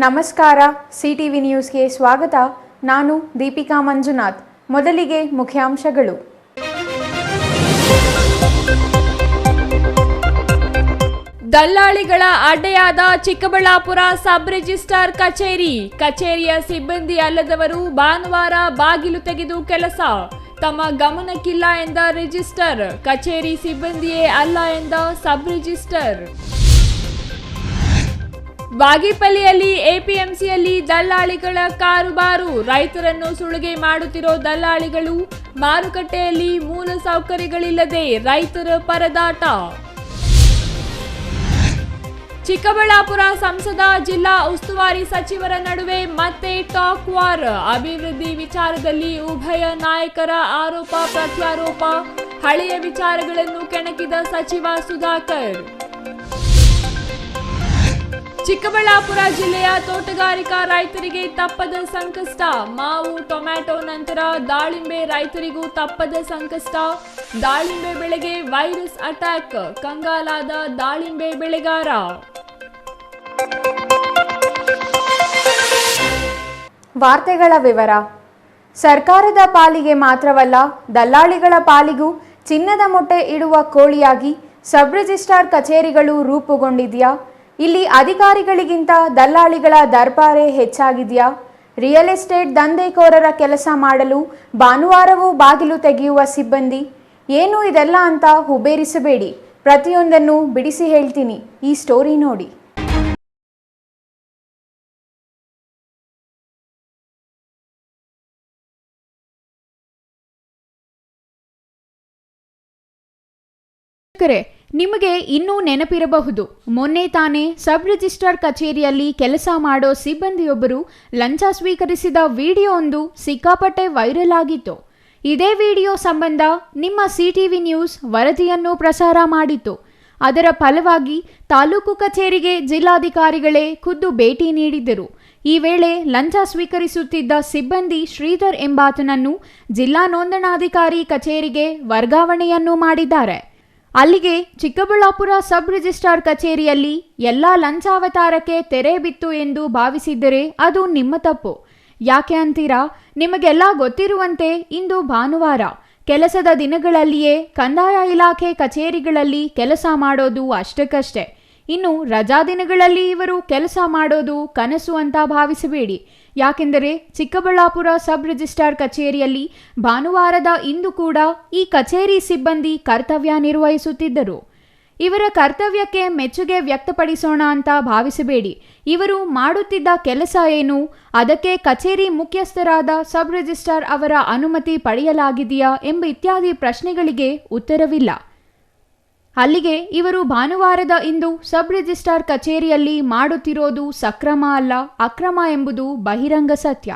ನಮಸ್ಕಾರ. ಸಿಟಿವಿ ನ್ಯೂಸ್ಗೆ ಸ್ವಾಗತ. ನಾನು ದೀಪಿಕಾ ಮಂಜುನಾಥ್. ಮೊದಲಿಗೆ ಮುಖ್ಯಾಂಶಗಳು. ದಲ್ಲಾಳಿಗಳ ಅಡ್ಡೆಯಾದ ಚಿಕ್ಕಬಳ್ಳಾಪುರ ಸಬ್ ರಿಜಿಸ್ಟ್ರಾರ್ ಕಚೇರಿಯ ಸಿಬ್ಬಂದಿ ಅಲ್ಲದವರು ಭಾನುವಾರ ಬಾಗಿಲು ತೆಗೆದು ಕೆಲಸ. ತಮ್ಮ ಗಮನಕ್ಕಿಲ್ಲ ಎಂದ ರಿಜಿಸ್ಟರ್, ಕಚೇರಿ ಸಿಬ್ಬಂದಿಯೇ ಅಲ್ಲ ಎಂದ ಸಬ್ ರಿಜಿಸ್ಟರ್. ಬಾಗೇಪಲ್ಲಿಯಲ್ಲಿ ಎಪಿಎಂಸಿಯಲ್ಲಿ ದಲ್ಲಾಳಿಗಳ ಕಾರುಬಾರು, ರೈತರನ್ನು ಸುಲಿಗೆ ಮಾಡುತ್ತಿರೋ ದಲ್ಲಾಳಿಗಳು, ಮಾರುಕಟ್ಟೆಯಲ್ಲಿ ಮೂಲ ಸೌಕರ್ಯಗಳಿಲ್ಲದೆ ರೈತರ ಪರದಾಟ. ಚಿಕ್ಕಬಳ್ಳಾಪುರ ಸಂಸದ ಜಿಲ್ಲಾ ಉಸ್ತುವಾರಿ ಸಚಿವರ ನಡುವೆ ಮತ್ತೆ ಟಾಕ್ ವಾರ್, ಅಭಿವೃದ್ಧಿ ವಿಚಾರದಲ್ಲಿ ಉಭಯ ನಾಯಕರ ಆರೋಪ ಪ್ರತ್ಯಾರೋಪ, ಹಳೆಯ ವಿಚಾರಗಳನ್ನು ಕೆಣಕಿದ ಸಚಿವ ಸುಧಾಕರ್. ಚಿಕ್ಕಬಳ್ಳಾಪುರ ಜಿಲ್ಲೆಯ ತೋಟಗಾರಿಕಾ ರೈತರಿಗೆ ತಪ್ಪದ ಸಂಕಷ್ಟ, ಮಾವು ಟೊಮ್ಯಾಟೊ ನಂತರ ದಾಳಿಂಬೆ ರೈತರಿಗೂ ತಪ್ಪದ ಸಂಕಷ್ಟ. ದಾಳಿಂಬೆ ಬೆಳೆಗೆ ವೈರಸ್ ಅಟ್ಯಾಕ್, ಕಂಗಾಲಾದ ದಾಳಿಂಬೆ ಬೆಳೆಗಾರ. ವಾರ್ತೆಗಳ ವಿವರ. ಸರ್ಕಾರದ ಪಾಲಿಗೆ ಮಾತ್ರವಲ್ಲ, ದಲ್ಲಾಳಿಗಳ ಪಾಲಿಗೂ ಚಿನ್ನದ ಮೊಟ್ಟೆ ಇಡುವ ಕೋಳಿಯಾಗಿ ಸಬ್ ರಿಜಿಸ್ಟ್ರಾರ್ ಕಚೇರಿಗಳು ರೂಪುಗೊಂಡಿದೆಯಾ? ಇಲ್ಲಿ ಅಧಿಕಾರಿಗಳಿಗಿಂತ ದಲ್ಲಾಳಿಗಳ ದರ್ಬಾರೇ ಹೆಚ್ಚಾಗಿದೆಯಾ? ರಿಯಲ್ ಎಸ್ಟೇಟ್ ದಂಧೆಕೋರರ ಕೆಲಸ ಮಾಡಲು ಭಾನುವಾರವೂ ಬಾಗಿಲು ತೆಗೆಯುವ ಸಿಬ್ಬಂದಿ ಏನು ಇದೆಲ್ಲ ಅಂತ ಹುಬೇರಿಸಬೇಡಿ. ಪ್ರತಿಯೊಂದನ್ನು ಬಿಡಿಸಿ ಹೇಳ್ತೀನಿ, ಈ ಸ್ಟೋರಿ ನೋಡಿ. ನಿಮಗೆ ಇನ್ನೂ ನೆನಪಿರಬಹುದು, ಮೊನ್ನೆ ತಾನೇ ಸಬ್ ರಿಜಿಸ್ಟ್ರಾರ್ ಕಚೇರಿಯಲ್ಲಿ ಕೆಲಸ ಮಾಡೋ ಸಿಬ್ಬಂದಿಯೊಬ್ಬರು ಲಂಚ ಸ್ವೀಕರಿಸಿದ ವಿಡಿಯೋ ಒಂದು ಸಿಕ್ಕಾಪಟ್ಟೆ ವೈರಲ್ ಆಗಿತ್ತು. ಇದೇ ವಿಡಿಯೋ ಸಂಬಂಧ ನಿಮ್ಮ ಸಿಟಿವಿ ನ್ಯೂಸ್ ವರದಿಯನ್ನು ಪ್ರಸಾರ ಮಾಡಿತ್ತು. ಅದರ ಫಲವಾಗಿ ತಾಲೂಕು ಕಚೇರಿಗೆ ಜಿಲ್ಲಾಧಿಕಾರಿಗಳೇ ಖುದ್ದು ಭೇಟಿ ನೀಡಿದ್ದರು. ಈ ವೇಳೆ ಲಂಚ ಸ್ವೀಕರಿಸುತ್ತಿದ್ದ ಸಿಬ್ಬಂದಿ ಶ್ರೀಧರ್ ಎಂಬಾತನನ್ನು ಜಿಲ್ಲಾ ನೋಂದಣಾಧಿಕಾರಿ ಕಚೇರಿಗೆ ವರ್ಗಾವಣೆಯನ್ನು ಮಾಡಿದ್ದಾರೆ. ಅಲ್ಲಿಗೆ ಚಿಕ್ಕಬಳ್ಳಾಪುರ ಸಬ್ ರಿಜಿಸ್ಟ್ರಾರ್ ಕಚೇರಿಯಲ್ಲಿ ಎಲ್ಲ ಲಂಚಾವತಾರಕ್ಕೆ ತೆರೆ ಬಿತ್ತು ಎಂದು ಭಾವಿಸಿದ್ದರೆ ಅದು ನಿಮ್ಮ ತಪ್ಪು. ಯಾಕೆ ಅಂತೀರಾ? ನಿಮಗೆಲ್ಲ ಗೊತ್ತಿರುವಂತೆ ಇಂದು ಭಾನುವಾರ. ಕೆಲಸದ ದಿನಗಳಲ್ಲಿಯೇ ಕಂದಾಯ ಇಲಾಖೆ ಕಚೇರಿಗಳಲ್ಲಿ ಕೆಲಸ ಮಾಡೋದು ಅಷ್ಟಕ್ಕಷ್ಟೇ. ಇನ್ನು ರಜಾ ದಿನಗಳಲ್ಲಿ ಇವರು ಕೆಲಸ ಮಾಡೋದು ಕನಸು ಅಂತ ಭಾವಿಸಬೇಡಿ. ಯಾಕೆಂದರೆ ಚಿಕ್ಕಬಳ್ಳಾಪುರ ಸಬ್ ರಿಜಿಸ್ಟ್ರಾರ್ ಕಚೇರಿಯಲ್ಲಿ ಭಾನುವಾರದ ಇಂದು ಕೂಡ ಈ ಕಚೇರಿ ಸಿಬ್ಬಂದಿ ಕರ್ತವ್ಯ ನಿರ್ವಹಿಸುತ್ತಿದ್ದರು. ಇವರ ಕರ್ತವ್ಯಕ್ಕೆ ಮೆಚ್ಚುಗೆ ವ್ಯಕ್ತಪಡಿಸೋಣ ಅಂತ ಭಾವಿಸಬೇಡಿ. ಇವರು ಮಾಡುತ್ತಿದ್ದ ಕೆಲಸ ಏನು, ಅದಕ್ಕೆ ಕಚೇರಿ ಮುಖ್ಯಸ್ಥರಾದ ಸಬ್ ರಿಜಿಸ್ಟ್ರಾರ್ ಅವರ ಅನುಮತಿ ಪಡೆಯಲಾಗಿದೆಯಾ ಎಂಬ ಇತ್ಯಾದಿ ಪ್ರಶ್ನೆಗಳಿಗೆ ಉತ್ತರವಿಲ್ಲ. ಅಲ್ಲಿಗೆ ಇವರು ಭಾನುವಾರದ ಇಂದು ಸಬ್ ರಿಜಿಸ್ಟ್ರಾರ್ ಕಚೇರಿಯಲ್ಲಿ ಮಾಡುತ್ತಿರೋದು ಸಕ್ರಮ ಅಲ್ಲ, ಅಕ್ರಮ ಎಂಬುದು ಬಹಿರಂಗ ಸತ್ಯ.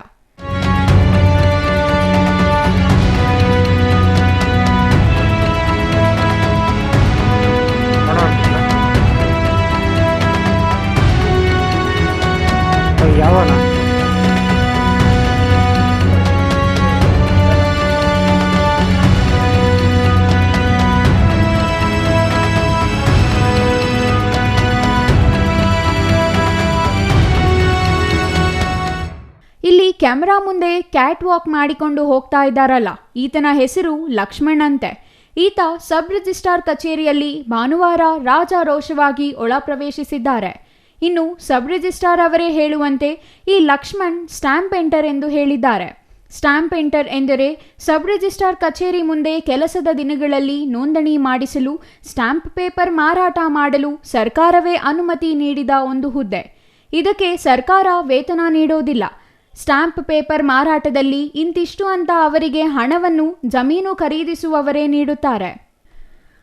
ಇಲ್ಲಿ ಕ್ಯಾಮೆರಾ ಮುಂದೆ ಕ್ಯಾಟ್ ವಾಕ್ ಮಾಡಿಕೊಂಡು ಹೋಗ್ತಾ ಇದ್ದಾರಲ್ಲ, ಈತನ ಹೆಸರು ಲಕ್ಷ್ಮಣ್ ಅಂತೆ. ಈತ ಸಬ್ ರಿಜಿಸ್ಟ್ರಾರ್ ಕಚೇರಿಯಲ್ಲಿ ಭಾನುವಾರ ರಾಜಾರೋಷವಾಗಿ ಒಳ ಪ್ರವೇಶಿಸಿದ್ದಾರೆ. ಇನ್ನು ಸಬ್ ರಿಜಿಸ್ಟ್ರಾರ್ ಅವರೇ ಹೇಳುವಂತೆ ಈ ಲಕ್ಷ್ಮಣ್ ಸ್ಟ್ಯಾಂಪ್ ಎಂಟರ್ ಎಂದು ಹೇಳಿದ್ದಾರೆ. ಸ್ಟ್ಯಾಂಪ್ ಎಂಟರ್ ಎಂದರೆ ಸಬ್ ರಿಜಿಸ್ಟ್ರಾರ್ ಕಚೇರಿ ಮುಂದೆ ಕೆಲಸದ ದಿನಗಳಲ್ಲಿ ನೋಂದಣಿ ಮಾಡಿಸಲು ಸ್ಟ್ಯಾಂಪ್ ಪೇಪರ್ ಮಾರಾಟ ಮಾಡಲು ಸರ್ಕಾರವೇ ಅನುಮತಿ ನೀಡಿದ ಒಂದು ಹುದ್ದೆ. ಇದಕ್ಕೆ ಸರ್ಕಾರ ವೇತನ ನೀಡೋದಿಲ್ಲ. ಸ್ಟ್ಯಾಂಪ್ ಪೇಪರ್ ಮಾರಾಟದಲ್ಲಿ ಇಂತಿಷ್ಟು ಅಂತ ಅವರಿಗೆ ಹಣವನ್ನು ಜಮೀನು ಖರೀದಿಸುವವರೇ ನೀಡುತ್ತಾರೆ.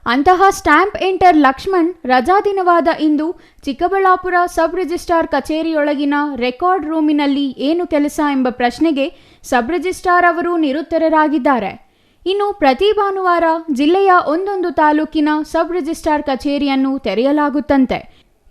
ಅಂತಹ ಸ್ಟ್ಯಾಂಪ್ ಎಂಟರ್ ಲಕ್ಷ್ಮಣ್ ರಜಾ ದಿನವಾದ ಇಂದು ಚಿಕ್ಕಬಳ್ಳಾಪುರ ಸಬ್ ರಿಜಿಸ್ಟ್ರಾರ್ ಕಚೇರಿಯೊಳಗಿನ ರೆಕಾರ್ಡ್ ರೂಮಿನಲ್ಲಿ ಏನು ಕೆಲಸ ಎಂಬ ಪ್ರಶ್ನೆಗೆ ಸಬ್ ರಿಜಿಸ್ಟ್ರಾರ್ ಅವರು ನಿರುತ್ತರರಾಗಿದ್ದಾರೆ. ಇನ್ನು ಪ್ರತಿ ಭಾನುವಾರ ಜಿಲ್ಲೆಯ ಒಂದೊಂದು ತಾಲೂಕಿನ ಸಬ್ ರಿಜಿಸ್ಟ್ರಾರ್ ಕಚೇರಿಯನ್ನು ತೆರೆಯಲಾಗುತ್ತಂತೆ.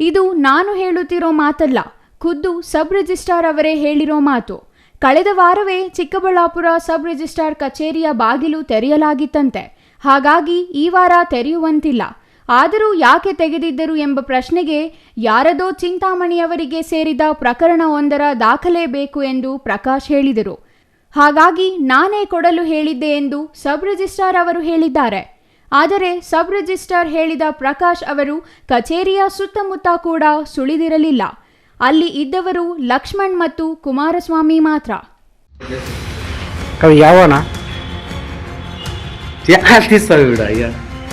ಇದು ನಾನು ಹೇಳುತ್ತಿರೋ ಮಾತಲ್ಲ, ಖುದ್ದು ಸಬ್ ರಿಜಿಸ್ಟ್ರಾರ್ ಅವರೇ ಹೇಳಿರೋ ಮಾತು. ಕಳೆದ ವಾರವೇ ಚಿಕ್ಕಬಳ್ಳಾಪುರ ಸಬ್ ರಿಜಿಸ್ಟ್ರಾರ್ ಕಚೇರಿಯ ಬಾಗಿಲು ತೆರೆಯಲಾಗಿತ್ತಂತೆ. ಹಾಗಾಗಿ ಈ ವಾರ ತೆರೆಯುವಂತಿಲ್ಲ. ಆದರೂ ಯಾಕೆ ತೆಗೆದಿದ್ದರು ಎಂಬ ಪ್ರಶ್ನೆಗೆ ಯಾರದೋ ಚಿಂತಾಮಣಿಯವರಿಗೆ ಸೇರಿದ ಪ್ರಕರಣವೊಂದರ ದಾಖಲೆ ಬೇಕು ಎಂದು ಪ್ರಕಾಶ್ ಹೇಳಿದರು. ಹಾಗಾಗಿ ನಾನೇ ಕೊಡಲು ಹೇಳಿದ್ದೆ ಎಂದು ಸಬ್ ರಿಜಿಸ್ಟ್ರಾರ್ ಅವರು ಹೇಳಿದ್ದಾರೆ. ಆದರೆ ಸಬ್ ರಿಜಿಸ್ಟ್ರಾರ್ ಹೇಳಿದ ಪ್ರಕಾಶ್ ಅವರು ಕಚೇರಿಯ ಸುತ್ತಮುತ್ತ ಕೂಡ ಸುಳಿದಿರಲಿಲ್ಲ. ಅಲ್ಲಿ ಇದ್ದವರು ಲಕ್ಷ್ಮಣ್ ಮತ್ತು ಕುಮಾರಸ್ವಾಮಿ ಮಾತ್ರ. ಯಾವನ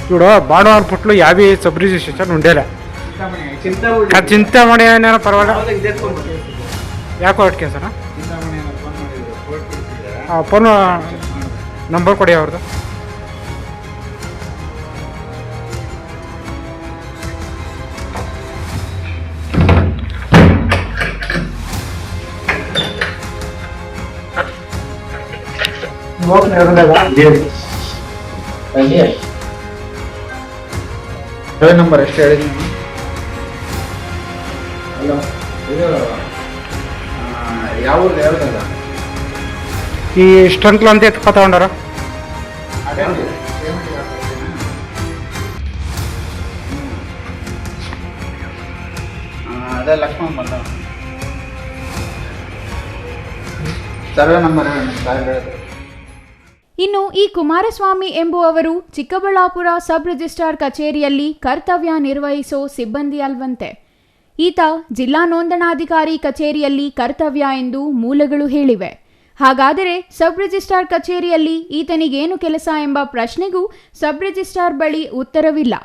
చూడు భానువారం పుట్లు 50 సబ్ రిజిస్ట్రేషన్ ఉండేలే చింತಾಮಣಿ ಏನೇನೋ ಪರವಾಗಿಲ್ಲ ಯಾಕೋ ಅಟ್ಕೆ ಸರ್ ಫೋನ್ ನಂಬರ್ ಕೊಡಿ ಅವ್ರದ್ದು. ನಂಬರ್ ಎಷ್ಟು ಹೇಳಿ ಹಲೋ ಇದು ಯಾವ ಯಾವ್ದಲ್ಲ ಈ ಇಷ್ಟಂಕ್ಲು ಅಂತ ಎತ್ಕೊ ತಗೊಂಡಾರ ಅದೇ ಲಕ್ಷ್ಮಣ್ ಬಂದ ಸರ್ವೆ ನಂಬರ್ ಹೇಳಿ. ಇನ್ನು ಈ ಕುಮಾರಸ್ವಾಮಿ ಎಂಬುವವರು ಚಿಕ್ಕಬಳ್ಳಾಪುರ ಸಬ್ ರಿಜಿಸ್ಟ್ರಾರ್ ಕಚೇರಿಯಲ್ಲಿ ಕರ್ತವ್ಯ ನಿರ್ವಹಿಸೋ ಸಿಬ್ಬಂದಿ ಅಲ್ವಂತೆ. ಈತ ಜಿಲ್ಲಾ ನೋಂದಣಾಧಿಕಾರಿ ಕಚೇರಿಯಲ್ಲಿ ಕರ್ತವ್ಯ ಎಂದು ಮೂಲಗಳು ಹೇಳಿವೆ. ಹಾಗಾದರೆ ಸಬ್ ರಿಜಿಸ್ಟ್ರಾರ್ ಕಚೇರಿಯಲ್ಲಿ ಈತನಿಗೇನು ಕೆಲಸ ಎಂಬ ಪ್ರಶ್ನೆಗೂ ಸಬ್ ರಿಜಿಸ್ಟ್ರಾರ್ ಬಳಿ ಉತ್ತರವಿಲ್ಲ.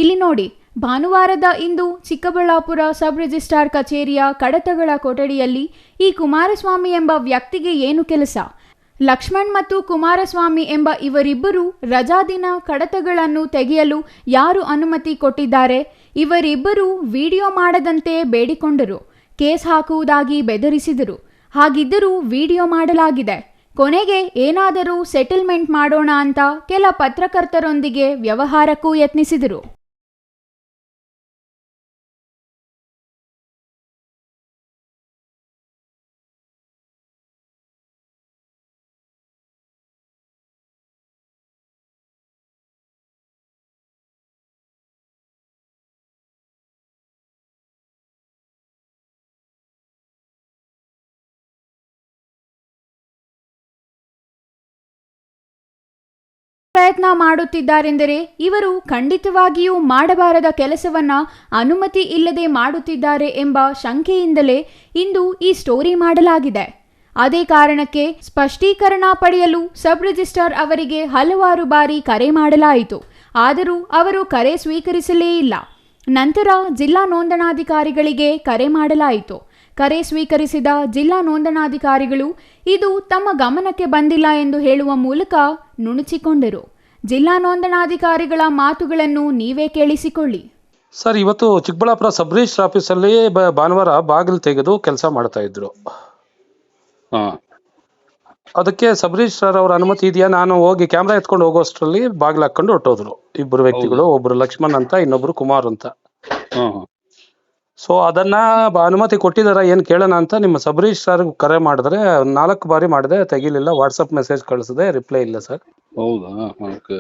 ಇಲ್ಲಿ ನೋಡಿ, ಭಾನುವಾರದ ಇಂದು ಚಿಕ್ಕಬಳ್ಳಾಪುರ ಸಬ್ ರಿಜಿಸ್ಟ್ರಾರ್ ಕಚೇರಿಯ ಕಡತಗಳ ಕೊಠಡಿಯಲ್ಲಿ ಈ ಕುಮಾರಸ್ವಾಮಿ ಎಂಬ ವ್ಯಕ್ತಿಗೆ ಏನು ಕೆಲಸ? ಲಕ್ಷ್ಮಣ್ ಮತ್ತು ಕುಮಾರಸ್ವಾಮಿ ಎಂಬ ಇವರಿಬ್ಬರು ರಜಾದಿನ ಕಡತಗಳನ್ನು ತೆಗೆಯಲು ಯಾರು ಅನುಮತಿ ಕೊಟ್ಟಿದ್ದಾರೆ? ಇವರಿಬ್ಬರು ವಿಡಿಯೋ ಮಾಡದಂತೆ ಬೇಡಿಕೊಂಡರು. ಕೇಸ್ ಹಾಕುವುದಾಗಿ ಬೆದರಿಸಿದರು. ಹಾಗಿದ್ದರೂ ವಿಡಿಯೋ ಮಾಡಲಾಗಿದೆ. ಕೊನೆಗೆ ಏನಾದರೂ ಸೆಟಲ್ಮೆಂಟ್ ಮಾಡೋಣ ಅಂತ ಕೆಲ ಪತ್ರಕರ್ತರೊಂದಿಗೆ ವ್ಯವಹಾರಕ್ಕೂ ಯತ್ನಿಸಿದರು. ಪ್ರಯತ್ನ ಮಾಡುತ್ತಿದ್ದಾರೆಂದರೆ ಇವರು ಖಂಡಿತವಾಗಿಯೂ ಮಾಡಬಾರದ ಕೆಲಸವನ್ನ ಅನುಮತಿ ಇಲ್ಲದೆ ಮಾಡುತ್ತಿದ್ದಾರೆ ಎಂಬ ಶಂಕೆಯಿಂದಲೇ ಇಂದು ಈ ಸ್ಟೋರಿ ಮಾಡಲಾಗಿದೆ. ಅದೇ ಕಾರಣಕ್ಕೆ ಸ್ಪಷ್ಟೀಕರಣ ಪಡೆಯಲು ಸಬ್ ರಿಜಿಸ್ಟ್ರಾರ್ ಅವರಿಗೆ ಹಲವಾರು ಬಾರಿ ಕರೆ ಮಾಡಲಾಯಿತು. ಆದರೂ ಅವರು ಕರೆ ಸ್ವೀಕರಿಸಲೇ ಇಲ್ಲ. ನಂತರ ಜಿಲ್ಲಾ ನೋಂದಣಾಧಿಕಾರಿಗಳಿಗೆ ಕರೆ ಮಾಡಲಾಯಿತು. ಕರೆ ಸ್ವೀಕರಿಸಿದ ಜಿಲ್ಲಾ ನೋಂದಣಾಧಿಕಾರಿಗಳು ಇದು ತಮ್ಮ ಗಮನಕ್ಕೆ ಬಂದಿಲ್ಲ ಎಂದು ಹೇಳುವ ಮೂಲಕ ನುಣುಚಿಕೊಂಡರು. ಜಿಲ್ಲಾ ನೋಂದಣಾಧಿಕಾರಿಗಳ ಮಾತುಗಳನ್ನು ನೀವೇ ಕೇಳಿಸಿಕೊಳ್ಳಿ. ಸರ್, ಇವತ್ತು ಚಿಕ್ಕಬಳ್ಳಾಪುರ ಸಬ್ ರಿಜಿಸ್ಟರ್ ಆಫೀಸಲ್ಲಿ ಭಾನುವಾರ ಬಾಗಿಲು ತೆಗೆದು ಕೆಲಸ ಮಾಡ್ತಾ ಇದ್ರು. ಅದಕ್ಕೆ ಸಬ್ ರಿಜಿಸ್ಟ್ರಾರ್ ಅವ್ರ ಅನುಮತಿ ಇದೆಯಾ? ನಾನು ಹೋಗಿ ಕ್ಯಾಮ್ರಾ ಎತ್ಕೊಂಡು ಹೋಗೋಷ್ಟರಲ್ಲಿ ಬಾಗಿಲು ಹಾಕೊಂಡು ಹೊರಟೋದ್ರು ಇಬ್ಬರು ವ್ಯಕ್ತಿಗಳು. ಒಬ್ರು ಲಕ್ಷ್ಮಣ್ ಅಂತ, ಇನ್ನೊಬ್ರು ಕುಮಾರ್ ಅಂತ. ಸೊ ಅದನ್ನ ಅನುಮತಿ ಕೊಟ್ಟಿದಾರ ಏನ್ ಕೇಳೋಣ ಅಂತ ನಿಮ್ಮ ಸಬ್ ರಿಜಿಸ್ಟ್ರಾರ್ ಕರೆ ಮಾಡಿದ್ರೆ 4 ಬಾರಿ ಮಾಡಿದೆ, ತೆಗಿಲಿಲ್ಲ. ವಾಟ್ಸಪ್ ಮೆಸೇಜ್ ಕಳಿಸಿದೆ, ರಿಪ್ಲೈ ಇಲ್ಲ ಸರ್. ಹೌದಾ? ಓಕೆ.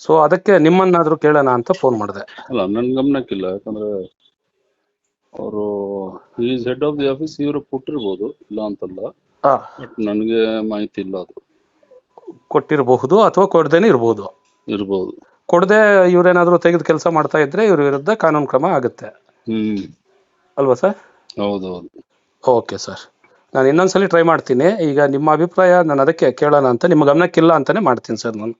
ಸೊ ಅದಕ್ಕೆ ನಿಮ್ಮನ್ನಾದ್ರೂ ಕೇಳೋಣ ಅಂತ ಫೋನ್ ಮಾಡಿದೆ. ಅಲ್ಲ, ನನ್ ಗಮನಕ್ಕಿಲ್ಲ. ಯಾಕಂದ್ರೆ ಅವರು is head of the office, ಇವರು ಕೊಟ್ಟಿರ್ಬೋದು, ಇಲ್ಲ ಅಂತಲ್ಲ. ಬಟ್ ನನಗೆ ಮಾಹಿತಿ ಇಲ್ಲ. ಅದು ಕೊಟ್ಟಿರಬಹುದು ಅಥವಾ ಕೊಡದೇನೆ ಇರ್ಬೋದು. ಕೊಡದೆ ಇವ್ರೇನಾದ್ರೂ ತೆಗೆದು ಕೆಲಸ ಮಾಡ್ತಾ ಇದ್ರೆ ಇವ್ರ ವಿರುದ್ಧ ಕಾನೂನು ಕ್ರಮ ಆಗುತ್ತೆ ಅಲ್ವಾ ಸರ್? ಹೌದೌದು. ಓಕೆ ಸರ್, ನಾನು ಇನ್ನೊಂದ್ಸಲಿ ಟ್ರೈ ಮಾಡ್ತೀನಿ. ಈಗ ನಿಮ್ಮ ಅಭಿಪ್ರಾಯ ನಾನು ಅದಕ್ಕೆ ಕೇಳೋಣ ಅಂತ, ನಿಮ್ಮ ಗಮನಕ್ಕಿಲ್ಲ ಅಂತಾನೆ ಮಾಡ್ತೀನಿ ಸರ್ ನಾನು.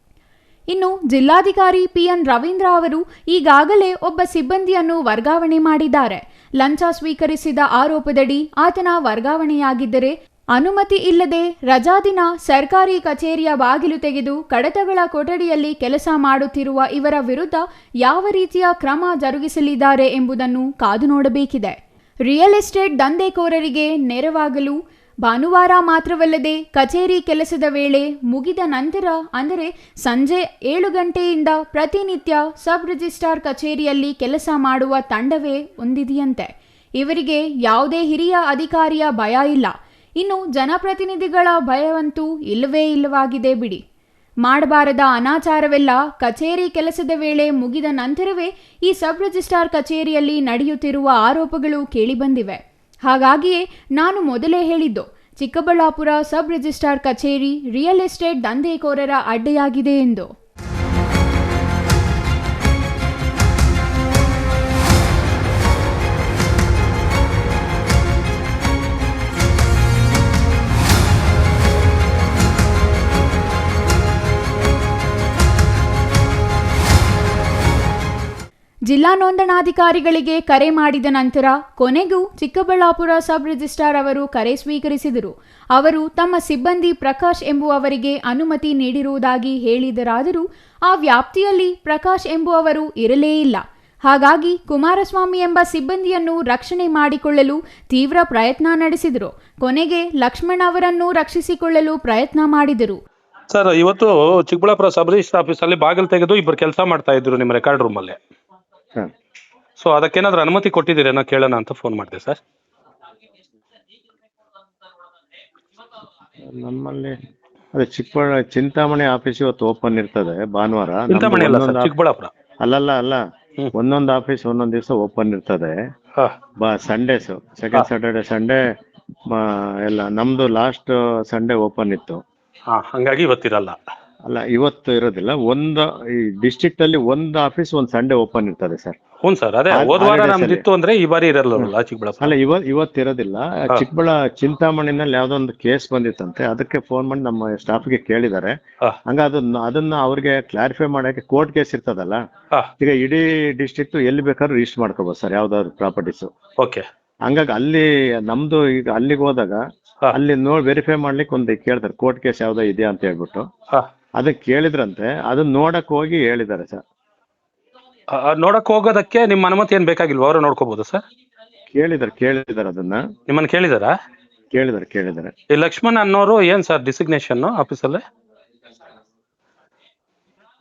ಇನ್ನು ಜಿಲ್ಲಾಧಿಕಾರಿ PN ರವೀಂದ್ರ ಅವರು ಈಗಾಗಲೇ ಒಬ್ಬ ಸಿಬ್ಬಂದಿಯನ್ನು ವರ್ಗಾವಣೆ ಮಾಡಿದ್ದಾರೆ. ಲಂಚ ಸ್ವೀಕರಿಸಿದ ಆರೋಪದಡಿ ಆತನ ವರ್ಗಾವಣೆಯಾಗಿದ್ದರೆ ಅನುಮತಿ ಇಲ್ಲದೆ ರಜಾದಿನ ಸರ್ಕಾರಿ ಕಚೇರಿಯ ಬಾಗಿಲು ತೆಗೆದು ಕಡತಗಳ ಕೊಠಡಿಯಲ್ಲಿ ಕೆಲಸ ಮಾಡುತ್ತಿರುವ ಇವರ ವಿರುದ್ಧ ಯಾವ ರೀತಿಯ ಕ್ರಮ ಜರುಗಿಸಲಿದ್ದಾರೆ ಎಂಬುದನ್ನು ಕಾದು ನೋಡಬೇಕಿದೆ. ರಿಯಲ್ ಎಸ್ಟೇಟ್ ದಂಧೆಕೋರರಿಗೆ ನೆರವಾಗಲು ಭಾನುವಾರ ಮಾತ್ರವಲ್ಲದೆ ಕಚೇರಿ ಕೆಲಸದ ವೇಳೆ ಮುಗಿದ ನಂತರ, ಅಂದರೆ ಸಂಜೆ 7 ಗಂಟೆಯಿಂದ ಪ್ರತಿನಿತ್ಯ ಸಬ್ ರಿಜಿಸ್ಟ್ರಾರ್ ಕಚೇರಿಯಲ್ಲಿ ಕೆಲಸ ಮಾಡುವ ತಂಡವೇ ಒಂದಿದೆಯಂತೆ. ಇವರಿಗೆ ಯಾವುದೇ ಹಿರಿಯ ಅಧಿಕಾರಿಯ ಭಯ ಇಲ್ಲ. ಇನ್ನು ಜನಪ್ರತಿನಿಧಿಗಳ ಭಯವಂತೂ ಇಲ್ಲವೇ ಇಲ್ಲವಾಗಿದೆ ಬಿಡಿ. ಮಾಡಬಾರದ ಅನಾಚಾರವೆಲ್ಲ ಕಚೇರಿ ಕೆಲಸದ ವೇಳೆ ಮುಗಿದ ನಂತರವೇ ಈ ಸಬ್ ರಿಜಿಸ್ಟ್ರಾರ್ ಕಚೇರಿಯಲ್ಲಿ ನಡೆಯುತ್ತಿರುವ ಆರೋಪಗಳು ಕೇಳಿಬಂದಿವೆ. ಹಾಗಾಗಿಯೇ ನಾನು ಮೊದಲೇ ಹೇಳಿದ್ದು, ಚಿಕ್ಕಬಳ್ಳಾಪುರ ಸಬ್ ರಿಜಿಸ್ಟ್ರಾರ್ ಕಚೇರಿ ರಿಯಲ್ ಎಸ್ಟೇಟ್ ದಂಧೆಕೋರರ ಅಡ್ಡೆಯಾಗಿದೆ ಎಂದು. ಜಿಲ್ಲಾ ನೋಂದಣಾಧಿಕಾರಿಗಳಿಗೆ ಕರೆ ಮಾಡಿದ ನಂತರ ಕೊನೆಗೂ ಚಿಕ್ಕಬಳ್ಳಾಪುರ ಸಬ್ ರಿಜಿಸ್ಟ್ರಾರ್ ಅವರು ಕರೆ ಸ್ವೀಕರಿಸಿದರು. ಅವರು ತಮ್ಮ ಸಿಬ್ಬಂದಿ ಪ್ರಕಾಶ್ ಎಂಬುವವರಿಗೆ ಅನುಮತಿ ನೀಡಿರುವುದಾಗಿ ಹೇಳಿದರಾದರೂ ಆ ವ್ಯಾಪ್ತಿಯಲ್ಲಿ ಪ್ರಕಾಶ್ ಎಂಬುವವರು ಇರಲೇ ಇಲ್ಲ. ಹಾಗಾಗಿ ಕುಮಾರಸ್ವಾಮಿ ಎಂಬ ಸಿಬ್ಬಂದಿಯನ್ನು ರಕ್ಷಣೆ ಮಾಡಿಕೊಳ್ಳಲು ತೀವ್ರ ಪ್ರಯತ್ನ ನಡೆಸಿದರು. ಕೊನೆಗೆ ಲಕ್ಷ್ಮಣ್ ಅವರನ್ನು ರಕ್ಷಿಸಿಕೊಳ್ಳಲು ಪ್ರಯತ್ನ ಮಾಡಿದರು. ಸರ್, ಇವತ್ತು ಚಿಕ್ಕಬಳ್ಳಾಪುರ ಸಬ್ ರಿಜಿಸ್ಟ್ರಾರ್ ಆಫೀಸಲ್ಲಿ ಬಾಗಿಲು ತೆಗೆದು ಇಬ್ಬರು ಕೆಲಸ ಮಾಡ್ತಾ ಇದ್ರು ನಿಮ್ಮ ರೆಕಾರ್ಡ್ ರೂಮಲ್ಲಿ. ಸೊ ಅದಕ್ಕೇನಾದ್ರೂ ಅನುಮತಿ ಕೊಟ್ಟಿದ್ದೀರೇನೋ ಕೇಳೋಣ ಅಂತ ಫೋನ್ ಮಾಡಿದೆ ಸರ್. ನಮ್ಮಲ್ಲಿ ಅದೇ ಚಿಂತಾಮಣಿ ಆಫೀಸ್ ಇವತ್ತು ಓಪನ್ ಇರ್ತದೆ ಭಾನುವಾರ. ಚಿಂತಾಮಣಿ ಅಲ್ಲ ಸರ್, ಚಿಕ್ಕಬಳ್ಳಾಪುರ. ಅಲ್ಲ ಒಂದೊಂದು ಆಫೀಸ್ ಒಂದೊಂದು ದಿವಸ ಓಪನ್ ಇರ್ತದೆ. ಸಂಡೇಸ್, ಸೆಕೆಂಡ್ ಸ್ಯಾಟರ್ಡೆ ಸಂಡೇ ಎಲ್ಲ. ನಮ್ದು ಲಾಸ್ಟ್ ಸಂಡೇ ಓಪನ್ ಇತ್ತು. ಹಂಗಾಗಿ ಇವತ್ತಿರಲ್ಲ. ಅಲ್ಲ, ಇವತ್ತು ಇರೋದಿಲ್ಲ. ಈ ಡಿಸ್ಟ್ರಿಕ್ಟ್ ಅಲ್ಲಿ ಒಂದು ಆಫೀಸ್ ಒಂದು ಸಂಡೇ ಓಪನ್ ಇರ್ತದೆ ಸರ್. ಹ್ಞೂ ಸರ್, ಅದೇ ಹೋದ ವಾರ ನಮ್ದಿತ್ತು ಅಂದ್ರೆ ಈ ಬಾರಿ ಇರಲ್ಲ ಚಿಕ್ಕಬಳ್ಳಾಪುರ. ಅಲ್ಲ, ಇವತ್ತು ಇರೋದಿಲ್ಲ. ಚಿಂತಾಮಣಿನಲ್ಲಿ ಯಾವ್ದೋ ಒಂದು ಕೇಸ್ ಬಂದಿತ್ತಂತೆ, ಅದಕ್ಕೆ ಫೋನ್ ಮಾಡಿ ನಮ್ಮ ಸ್ಟಾಫ್ಗೆ ಕೇಳಿದ್ದಾರೆ. ಹಂಗ ಅದನ್ನ ಅವ್ರಿಗೆ ಕ್ಲಾರಿಫೈ ಮಾಡಕ್ಕೆ ಕೋರ್ಟ್ ಕೇಸ್ ಇರ್ತದಲ್ಲ, ಈಗ ಇಡೀ ಡಿಸ್ಟ್ರಿಕ್ಟ್ ಎಲ್ಲಿ ಬೇಕಾದ್ರೂ ರಿಜಿಸ್ಟರ್ ಮಾಡ್ಕೋಬಹುದು ಸರ್, ಯಾವ್ದಾದ್ರು ಪ್ರಾಪರ್ಟೀಸ್. ಓಕೆ. ಹಂಗಾಗಿ ಅಲ್ಲಿ ನಮ್ದು ಈಗ ಅಲ್ಲಿಗೆ ಹೋದಾಗ ಅಲ್ಲಿ ವೆರಿಫೈ ಮಾಡ್ಲಿಕ್ಕೆ ಒಂದು ಕೇಳ್ತಾರೆ, ಕೋರ್ಟ್ ಕೇಸ್ ಯಾವ್ದೋ ಇದೆಯಾ ಅಂತ ಹೇಳ್ಬಿಟ್ಟು. ಅದನ್ನ ಕೇಳಿದ್ರಂತೆ, ಅದನ್ನ ನೋಡಕ್ ಹೋಗಿ ಹೇಳಿದ್ದಾರೆ ಸರ್. ನೋಡಕ್ ಹೋಗೋದಕ್ಕೆ ನಿಮ್ಮ ಅನುಮತಿ ಏನ್ ಬೇಕಾಗಿಲ್ವಾ? ಅವರು ನೋಡ್ಕೋಬಹುದು ಸರ್? ಕೇಳಿದಾರೆ ಅದನ್ನ. ನಿಮ್ಮನ್ನ ಕೇಳಿದಾರಾ? ಕೇಳಿದಾರೆ. ಈ ಲಕ್ಷ್ಮಣ್ ಅನ್ನೋರು ಏನ್ ಸರ್ ಡಿಸಿಗ್ನೇಷನ್ ಆಫೀಸಲ್ಲಿ?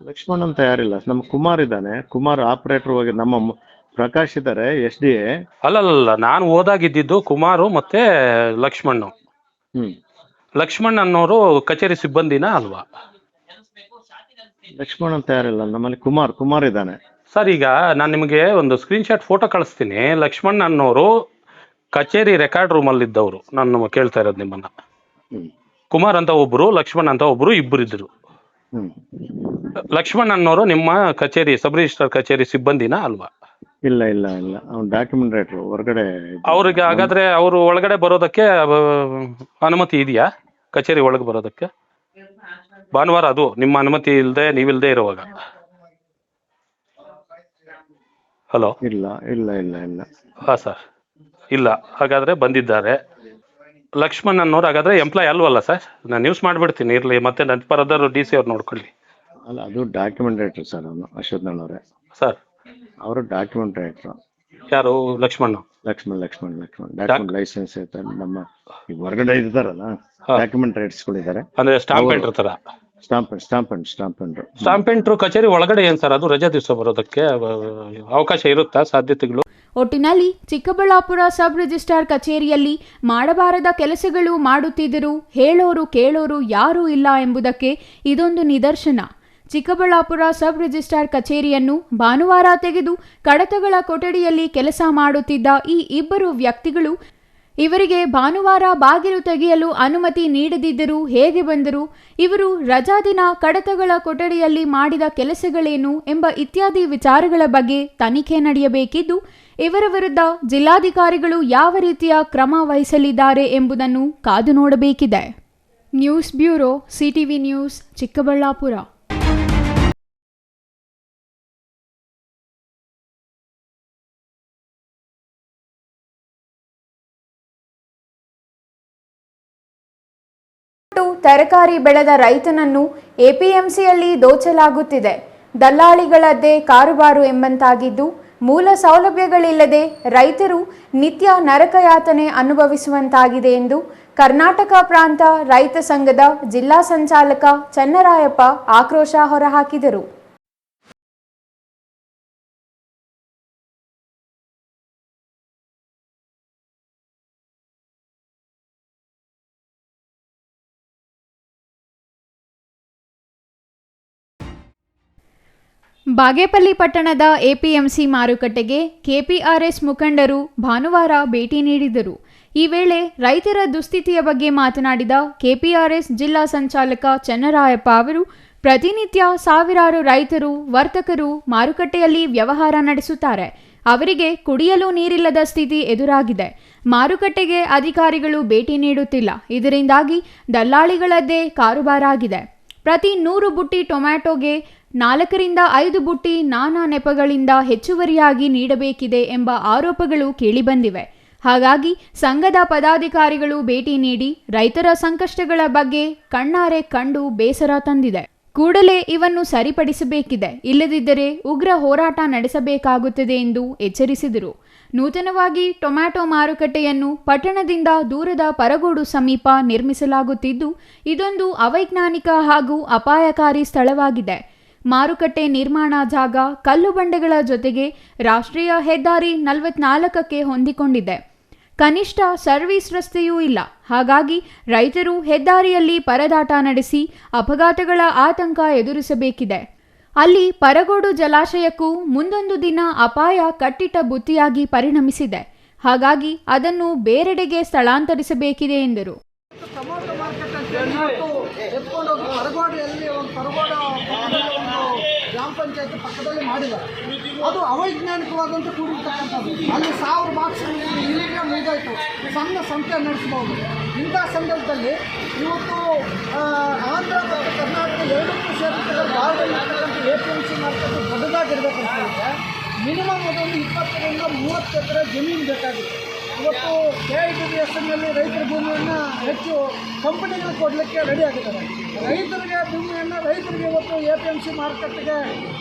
ಲಕ್ಷ್ಮಣ್ ಅಂತ ಯಾರಿಲ್ಲ, ನಮ್ಮ ಕುಮಾರ್ ಇದ್ದಾನೆ. ಕುಮಾರ್ ಆಪರೇಟರ್ ಹೋಗಿ, ನಮ್ಮ ಪ್ರಕಾಶ್ ಇದ್ದಾರೆ SDA. ಅಲ್ಲಲ್ಲ, ನಾನು ಓದಾಗಿದ್ದು ಕುಮಾರು ಮತ್ತೆ ಲಕ್ಷ್ಮಣ್. ಲಕ್ಷ್ಮಣ್ ಅನ್ನೋರು ಕಚೇರಿ ಸಿಬ್ಬಂದಿನ ಅಲ್ವಾ? ಲಕ್ಷ್ಮಣ್ ಅಂತ ಯಾರಿಲ್ಲ, ನಮ್ಮಲ್ಲಿ ಕುಮಾರ್ ಇದ್ದಾನೆ ಸರ್. ಈಗ ನಾನು ನಿಮಗೆ ಒಂದು ಸ್ಕ್ರೀನ್ ಶಾಟ್ ಫೋಟೋ ಕಳಿಸ್ತೀನಿ. ಲಕ್ಷ್ಮಣ್ ಅನ್ನೋರು ಕಚೇರಿ ರೆಕಾರ್ಡ್ ರೂಮಲ್ಲಿ ಇದ್ದವರು. ನಾನು ಕೇಳ್ತಾ ಇರೋದು ನಿಮ್ಮನ್ನ. ಕುಮಾರ್ ಅಂತ ಒಬ್ರು, ಲಕ್ಷ್ಮಣ್ ಅಂತ ಒಬ್ರು, ಇಬ್ಬರು ಇದ್ರು. ಲಕ್ಷ್ಮಣ್ ಅನ್ನೋರು ನಿಮ್ಮ ಕಚೇರಿ ಸಬ್ ರಿಜಿಸ್ಟ್ರಾರ್ ಕಚೇರಿ ಸಿಬ್ಬಂದಿನ ಅಲ್ವಾ? ಇಲ್ಲ, ಅವ್ನು ಡಾಕ್ಯುಮೆಂಟ್ ರೈಟರ್ ಹೊರಗಡೆ. ಅವ್ರಿಗೆ ಹಾಗಾದ್ರೆ ಅವರು ಒಳಗಡೆ ಬರೋದಕ್ಕೆ ಅನುಮತಿ ಇದೆಯಾ? ಕಚೇರಿ ಒಳಗೆ ಬರೋದಕ್ಕೆ ಭಾನುವಾರ ಅದು ನಿಮ್ಮ ಅನುಮತಿ ಇಲ್ಲದೆ ನೀವಿಲ್ಲದೆ ಇರುವಾಗ? ಹಲೋ. ಇಲ್ಲ. ಹಾ ಸರ್, ಇಲ್ಲ. ಹಾಗಾದ್ರೆ ಬಂದಿದ್ದಾರೆ. ಲಕ್ಷ್ಮಣ್ ಅನ್ನೋರು ಹಾಗಾದ್ರೆ ಎಂಪ್ಲಾಯ್ ಅಲ್ವಲ್ಲ ಸರ್? ನಾನು ನ್ಯೂಸ್ ಮಾಡ್ಬಿಡ್ತೀನಿ, ಇರ್ಲಿ. ಮತ್ತೆ ನನ್ನ ಪರದರು DC ಅವ್ರು ನೋಡ್ಕೊಳ್ಳಿ. ಅಲ್ಲ, ಅದು ಡಾಕ್ಯುಮೆಂಟ್ ರೈಟರ್ ಸರ್. ಅವನು ಅಶ್ವತ್ಥನಾಳ್ ಅವರೇ ಸರ್. ಅವರು ಡಾಕ್ಯುಮೆಂಟ್ ರೈಟರ್. ಯಾರು? ಲಕ್ಷ್ಮಣ್ ಡಾಕ್ಯುಮೆಂಟ್ ಲೈಸೆನ್ಸ್ ಐತೆ. ನಮ್ಮ ಈಗ ಹೊರಗಡೆ ಇರ್ತಾರಲ್ಲ ಡಾಕ್ಯುಮೆಂಟ್ ರೈಟ್ಸ್ ಗಳಿದ್ದಾರೆ, ಅಂದ್ರೆ ಸ್ಟಾಂಪ್ ಎಂಟ್ರ್ ತರ. ಸ್ಟಾಂಪ್ ಎಂಟ್ರು ಕಚೇರಿ ಒಳಗಡೆ ಏನ್ ಸರ್? ಅದು ರಜಾ ದಿವಸ ಬರೋದಕ್ಕೆ ಅವಕಾಶ ಇರುತ್ತಾ? ಸಾಧ್ಯತೆಗಳು? ಒಟ್ಟಿನಲ್ಲಿ ಚಿಕ್ಕಬಳ್ಳಾಪುರ ಸಬ್ ರಿಜಿಸ್ಟ್ರಾರ್ ಕಚೇರಿಯಲ್ಲಿ ಮಾಡಬಾರದ ಕೆಲಸಗಳು ಮಾಡುತ್ತಿದ್ದರೂ ಹೇಳೋರು ಕೇಳೋರು ಯಾರೂ ಇಲ್ಲ ಎಂಬುದಕ್ಕೆ ಇದೊಂದು ನಿದರ್ಶನ. ಚಿಕ್ಕಬಳ್ಳಾಪುರ ಸಬ್ ರಿಜಿಸ್ಟ್ರಾರ್ ಕಚೇರಿಯನ್ನು ಭಾನುವಾರ ತೆಗೆದು ಕಡತಗಳ ಕೊಠಡಿಯಲ್ಲಿ ಕೆಲಸ ಮಾಡುತ್ತಿದ್ದ ಈ ಇಬ್ಬರು ವ್ಯಕ್ತಿಗಳು ಇವರಿಗೆ ಭಾನುವಾರ ಬಾಗಿಲು ತೆಗೆಯಲು ಅನುಮತಿ ನೀಡದಿದ್ದರೂ ಹೇಗೆ ಬಂದರು, ಇವರು ರಜಾದಿನ ಕಡತಗಳ ಕೊಠಡಿಯಲ್ಲಿ ಮಾಡಿದ ಕೆಲಸಗಳೇನು ಎಂಬ ಇತ್ಯಾದಿ ವಿಚಾರಗಳ ಬಗ್ಗೆ ತನಿಖೆ ನಡೆಯಬೇಕಿದ್ದು, ಇವರ ವಿರುದ್ಧ ಜಿಲ್ಲಾಧಿಕಾರಿಗಳು ಯಾವ ರೀತಿಯ ಕ್ರಮ ವಹಿಸಲಿದ್ದಾರೆ ಎಂಬುದನ್ನು ಕಾದು ನೋಡಬೇಕಿದೆ. News bureau, CTV news, Chikkaballapur. ತರಕಾರಿ ಬೆಳೆದ ರೈತನನ್ನು APMCಯಲ್ಲಿ ದೋಚಲಾಗುತ್ತಿದೆ. ದಲ್ಲಾಳಿಗಳದ್ದೇ ಕಾರುಬಾರು ಎಂಬಂತಾಗಿದ್ದು, ಮೂಲ ಸೌಲಭ್ಯಗಳಿಲ್ಲದೆ ರೈತರು ನಿತ್ಯ ನರಕಯಾತನೆ ಅನುಭವಿಸುವಂತಾಗಿದೆ ಎಂದು ಕರ್ನಾಟಕ ಪ್ರಾಂತ ರೈತ ಸಂಘದ ಜಿಲ್ಲಾ ಸಂಚಾಲಕ ಚನ್ನರಾಯಪ್ಪ ಆಕ್ರೋಶ ಹೊರಹಾಕಿದರು. ಬಾಗೇಪಲ್ಲಿ ಪಟ್ಟಣದ ಎಪಿಎಂಸಿ ಮಾರುಕಟ್ಟೆಗೆ ಕೆಪಿಆರ್ಎಸ್ ಮುಖಂಡರು ಭಾನುವಾರ ಭೇಟಿ ನೀಡಿದರು. ಈ ವೇಳೆ ರೈತರ ದುಸ್ಥಿತಿಯ ಬಗ್ಗೆ ಮಾತನಾಡಿದ ಕೆಪಿಆರ್ಎಸ್ ಜಿಲ್ಲಾ ಸಂಚಾಲಕ ಚನ್ನರಾಯಪ್ಪ ಅವರು, ಪ್ರತಿನಿತ್ಯ ಸಾವಿರಾರು ರೈತರು, ವರ್ತಕರು ಮಾರುಕಟ್ಟೆಯಲ್ಲಿ ವ್ಯವಹಾರ ನಡೆಸುತ್ತಾರೆ. ಅವರಿಗೆ ಕುಡಿಯಲು ನೀರಿಲ್ಲದ ಸ್ಥಿತಿ ಎದುರಾಗಿದೆ. ಮಾರುಕಟ್ಟೆಗೆ ಅಧಿಕಾರಿಗಳು ಭೇಟಿ ನೀಡುತ್ತಿಲ್ಲ. ಇದರಿಂದಾಗಿ ದಲ್ಲಾಳಿಗಳದ್ದೇ ಕಾರುಬಾರಾಗಿದೆ. ಪ್ರತಿ 100 ಬುಟ್ಟಿ ಟೊಮ್ಯಾಟೋಗೆ 4 ರಿಂದ 5 ಬುಟ್ಟಿ ನಾನಾ ನೆಪಗಳಿಂದ ಹೆಚ್ಚುವರಿಯಾಗಿ ನೀಡಬೇಕಿದೆ ಎಂಬ ಆರೋಪಗಳು ಕೇಳಿಬಂದಿವೆ. ಹಾಗಾಗಿ ಸಂಘದ ಪದಾಧಿಕಾರಿಗಳು ಭೇಟಿ ನೀಡಿ ರೈತರ ಸಂಕಷ್ಟಗಳ ಬಗ್ಗೆ ಕಣ್ಣಾರೆ ಕಂಡು ಬೇಸರ ತಂದಿದೆ. ಕೂಡಲೇ ಇವನ್ನು ಸರಿಪಡಿಸಬೇಕಿದೆ, ಇಲ್ಲದಿದ್ದರೆ ಉಗ್ರ ಹೋರಾಟ ನಡೆಸಬೇಕಾಗುತ್ತದೆ ಎಂದು ಎಚ್ಚರಿಸಿದರು. ನೂತನವಾಗಿ ಟೊಮ್ಯಾಟೊ ಮಾರುಕಟ್ಟೆಯನ್ನು ಪಟ್ಟಣದಿಂದ ದೂರದ ಪರಗೋಡು ಸಮೀಪ ನಿರ್ಮಿಸಲಾಗುತ್ತಿದ್ದು, ಇದೊಂದು ಅವೈಜ್ಞಾನಿಕ ಹಾಗೂ ಅಪಾಯಕಾರಿ ಸ್ಥಳವಾಗಿದೆ. ಮಾರುಕಟ್ಟೆ ನಿರ್ಮಾಣ ಜಾಗ ಕಲ್ಲು ಬಂಡೆಗಳ ಜೊತೆಗೆ ರಾಷ್ಟ್ರೀಯ ಹೆದ್ದಾರಿ 44ಕ್ಕೆ ಹೊಂದಿಕೊಂಡಿದೆ. ಕನಿಷ್ಠ ಸರ್ವಿಸ್ ರಸ್ತೆಯೂ ಇಲ್ಲ. ಹಾಗಾಗಿ ರೈತರು ಹೆದ್ದಾರಿಯಲ್ಲಿ ಪರದಾಟ ನಡೆಸಿ ಅಪಘಾತಗಳ ಆತಂಕ ಎದುರಿಸಬೇಕಿದೆ. ಅಲ್ಲಿ ಪರಗೋಡು ಜಲಾಶಯಕ್ಕೂ ಮುಂದೊಂದು ದಿನ ಅಪಾಯ ಕಟ್ಟಿಟ್ಟ ಬುತ್ತಿಯಾಗಿ ಪರಿಣಮಿಸಿದೆ. ಹಾಗಾಗಿ ಅದನ್ನು ಬೇರೆಡೆಗೆ ಸ್ಥಳಾಂತರಿಸಬೇಕಿದೆ ಎಂದರು. ಟೊಮೊಟೊ ಮಾರ್ಕೆಟ್ ಅಂತ ಎತ್ಕೊಂಡೋಗಿ ಪರಗೋಡಿಯಲ್ಲಿ ಒಂದು ಗ್ರಾಮ ಪಂಚಾಯತ್ ಪಕ್ಕದಲ್ಲಿ ಮಾಡಿದ್ದಾರೆ. ಅದು ಅವೈಜ್ಞಾನಿಕವಾದಂಥ ಕೂಡಿರ್ತಕ್ಕಂಥದ್ದು. ಅಲ್ಲಿ 1000 ಬಾಕ್ಸ್ ಇಲ್ಲಿಗೆ ಮುಗಿದಾಯಿತು. ಸಣ್ಣ ಸಂತೆ ನಡೆಸಬಹುದು. ಇಂಥ ಸಂದರ್ಭದಲ್ಲಿ ಇವತ್ತು ಆಂಧ್ರ ಮತ್ತು ಕರ್ನಾಟಕ ಎರಡಕ್ಕೂ ಸೇರಿರ್ತಕ್ಕಂಥ ಭಾಗದಲ್ಲಿರ್ತಕ್ಕಂಥ ಎಪಿಎಂಸಿ ಮಾರ್ಕೆಟ್ ದೊಡ್ಡದಾಗಿರ್ಬೇಕಂತ ಹೇಳಿದ್ರೆ ಮಿನಿಮಮ್ ಅದೊಂದು 20 ರಿಂದ 30 ಎಕರೆ ಜಮೀನು ಬೇಕಾಗಿದೆ. ಇವತ್ತು KITBSನಲ್ಲಿ ರೈತರ ಭೂಮಿಯನ್ನು ಹೆಚ್ಚು ಕಂಪನಿಗಳು ಕೊಡಲಿಕ್ಕೆ ರೆಡಿ ಆಗಿದ್ದಾರೆ. ರೈತರಿಗೆ ಭೂಮಿಯನ್ನು ರೈತರಿಗೆ ಇವತ್ತು APMC ಮಾರುಕಟ್ಟೆಗೆ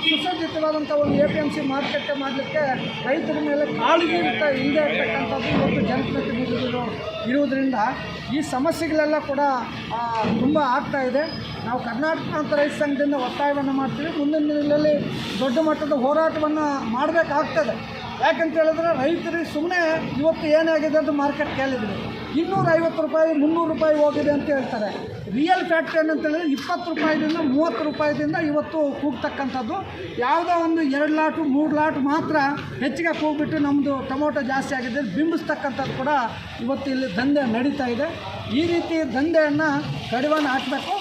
ಸುಸಜ್ಜಿತವಾದಂಥ ಒಂದು APMC ಮಾರುಕಟ್ಟೆ ಮಾಡಲಿಕ್ಕೆ ರೈತರ ಮೇಲೆ ಕಾಳಜಿ ಹಿಂದೆ ಇರ್ತಕ್ಕಂಥದ್ದು ಇವತ್ತು ಜನಪ್ರತಿನಿಧಿಗಳು ಇರುವುದರಿಂದ ಈ ಸಮಸ್ಯೆಗಳೆಲ್ಲ ಕೂಡ ತುಂಬ ಆಗ್ತಾ ಇದೆ. ನಾವು ಕರ್ನಾಟಕ ರೈತ ಸಂಘದಿಂದ ಒತ್ತಾಯವನ್ನು ಮಾಡ್ತೀವಿ. ಮುಂದಿನ ದಿನಗಳಲ್ಲಿ ದೊಡ್ಡ ಮಟ್ಟದ ಹೋರಾಟವನ್ನು ಮಾಡಬೇಕಾಗ್ತದೆ. ಯಾಕಂತ ಹೇಳಿದ್ರೆ ರೈತರಿಗೆ ಸುಮ್ಮನೆ ಇವತ್ತು ಏನಾಗಿದೆ ಅಂತ ಮಾರ್ಕೆಟ್ ಕೇಳಿದ್ರು 250 ರೂಪಾಯಿ 300 ರೂಪಾಯಿ ಹೋಗಿದೆ ಅಂತ ಹೇಳ್ತಾರೆ. ರಿಯಲ್ ಫ್ಯಾಕ್ಟ್ ಏನಂತ ಹೇಳಿದ್ರೆ 20 ರೂಪಾಯಿದಿಂದ 30 ರೂಪಾಯಿದಿಂದ ಇವತ್ತು ಕೂಗ್ತಕ್ಕಂಥದ್ದು. ಯಾವುದೋ ಒಂದು 2 ಲಾಟು 3 ಲಾಟ್ ಮಾತ್ರ ಹೆಚ್ಚಿಗೆ ಕೂಗ್ಬಿಟ್ಟು ನಮ್ಮದು ಟೊಮೊಟೊ ಜಾಸ್ತಿ ಆಗಿದೆ ಬಿಂಬಿಸ್ತಕ್ಕಂಥದ್ದು ಕೂಡ ಇವತ್ತು ಇಲ್ಲಿ ದಂಧೆ ನಡೀತಾ ಇದೆ. ಈ ರೀತಿ ದಂಧೆಯನ್ನು ಕಡಿವಾಣ ಹಾಕಬೇಕು.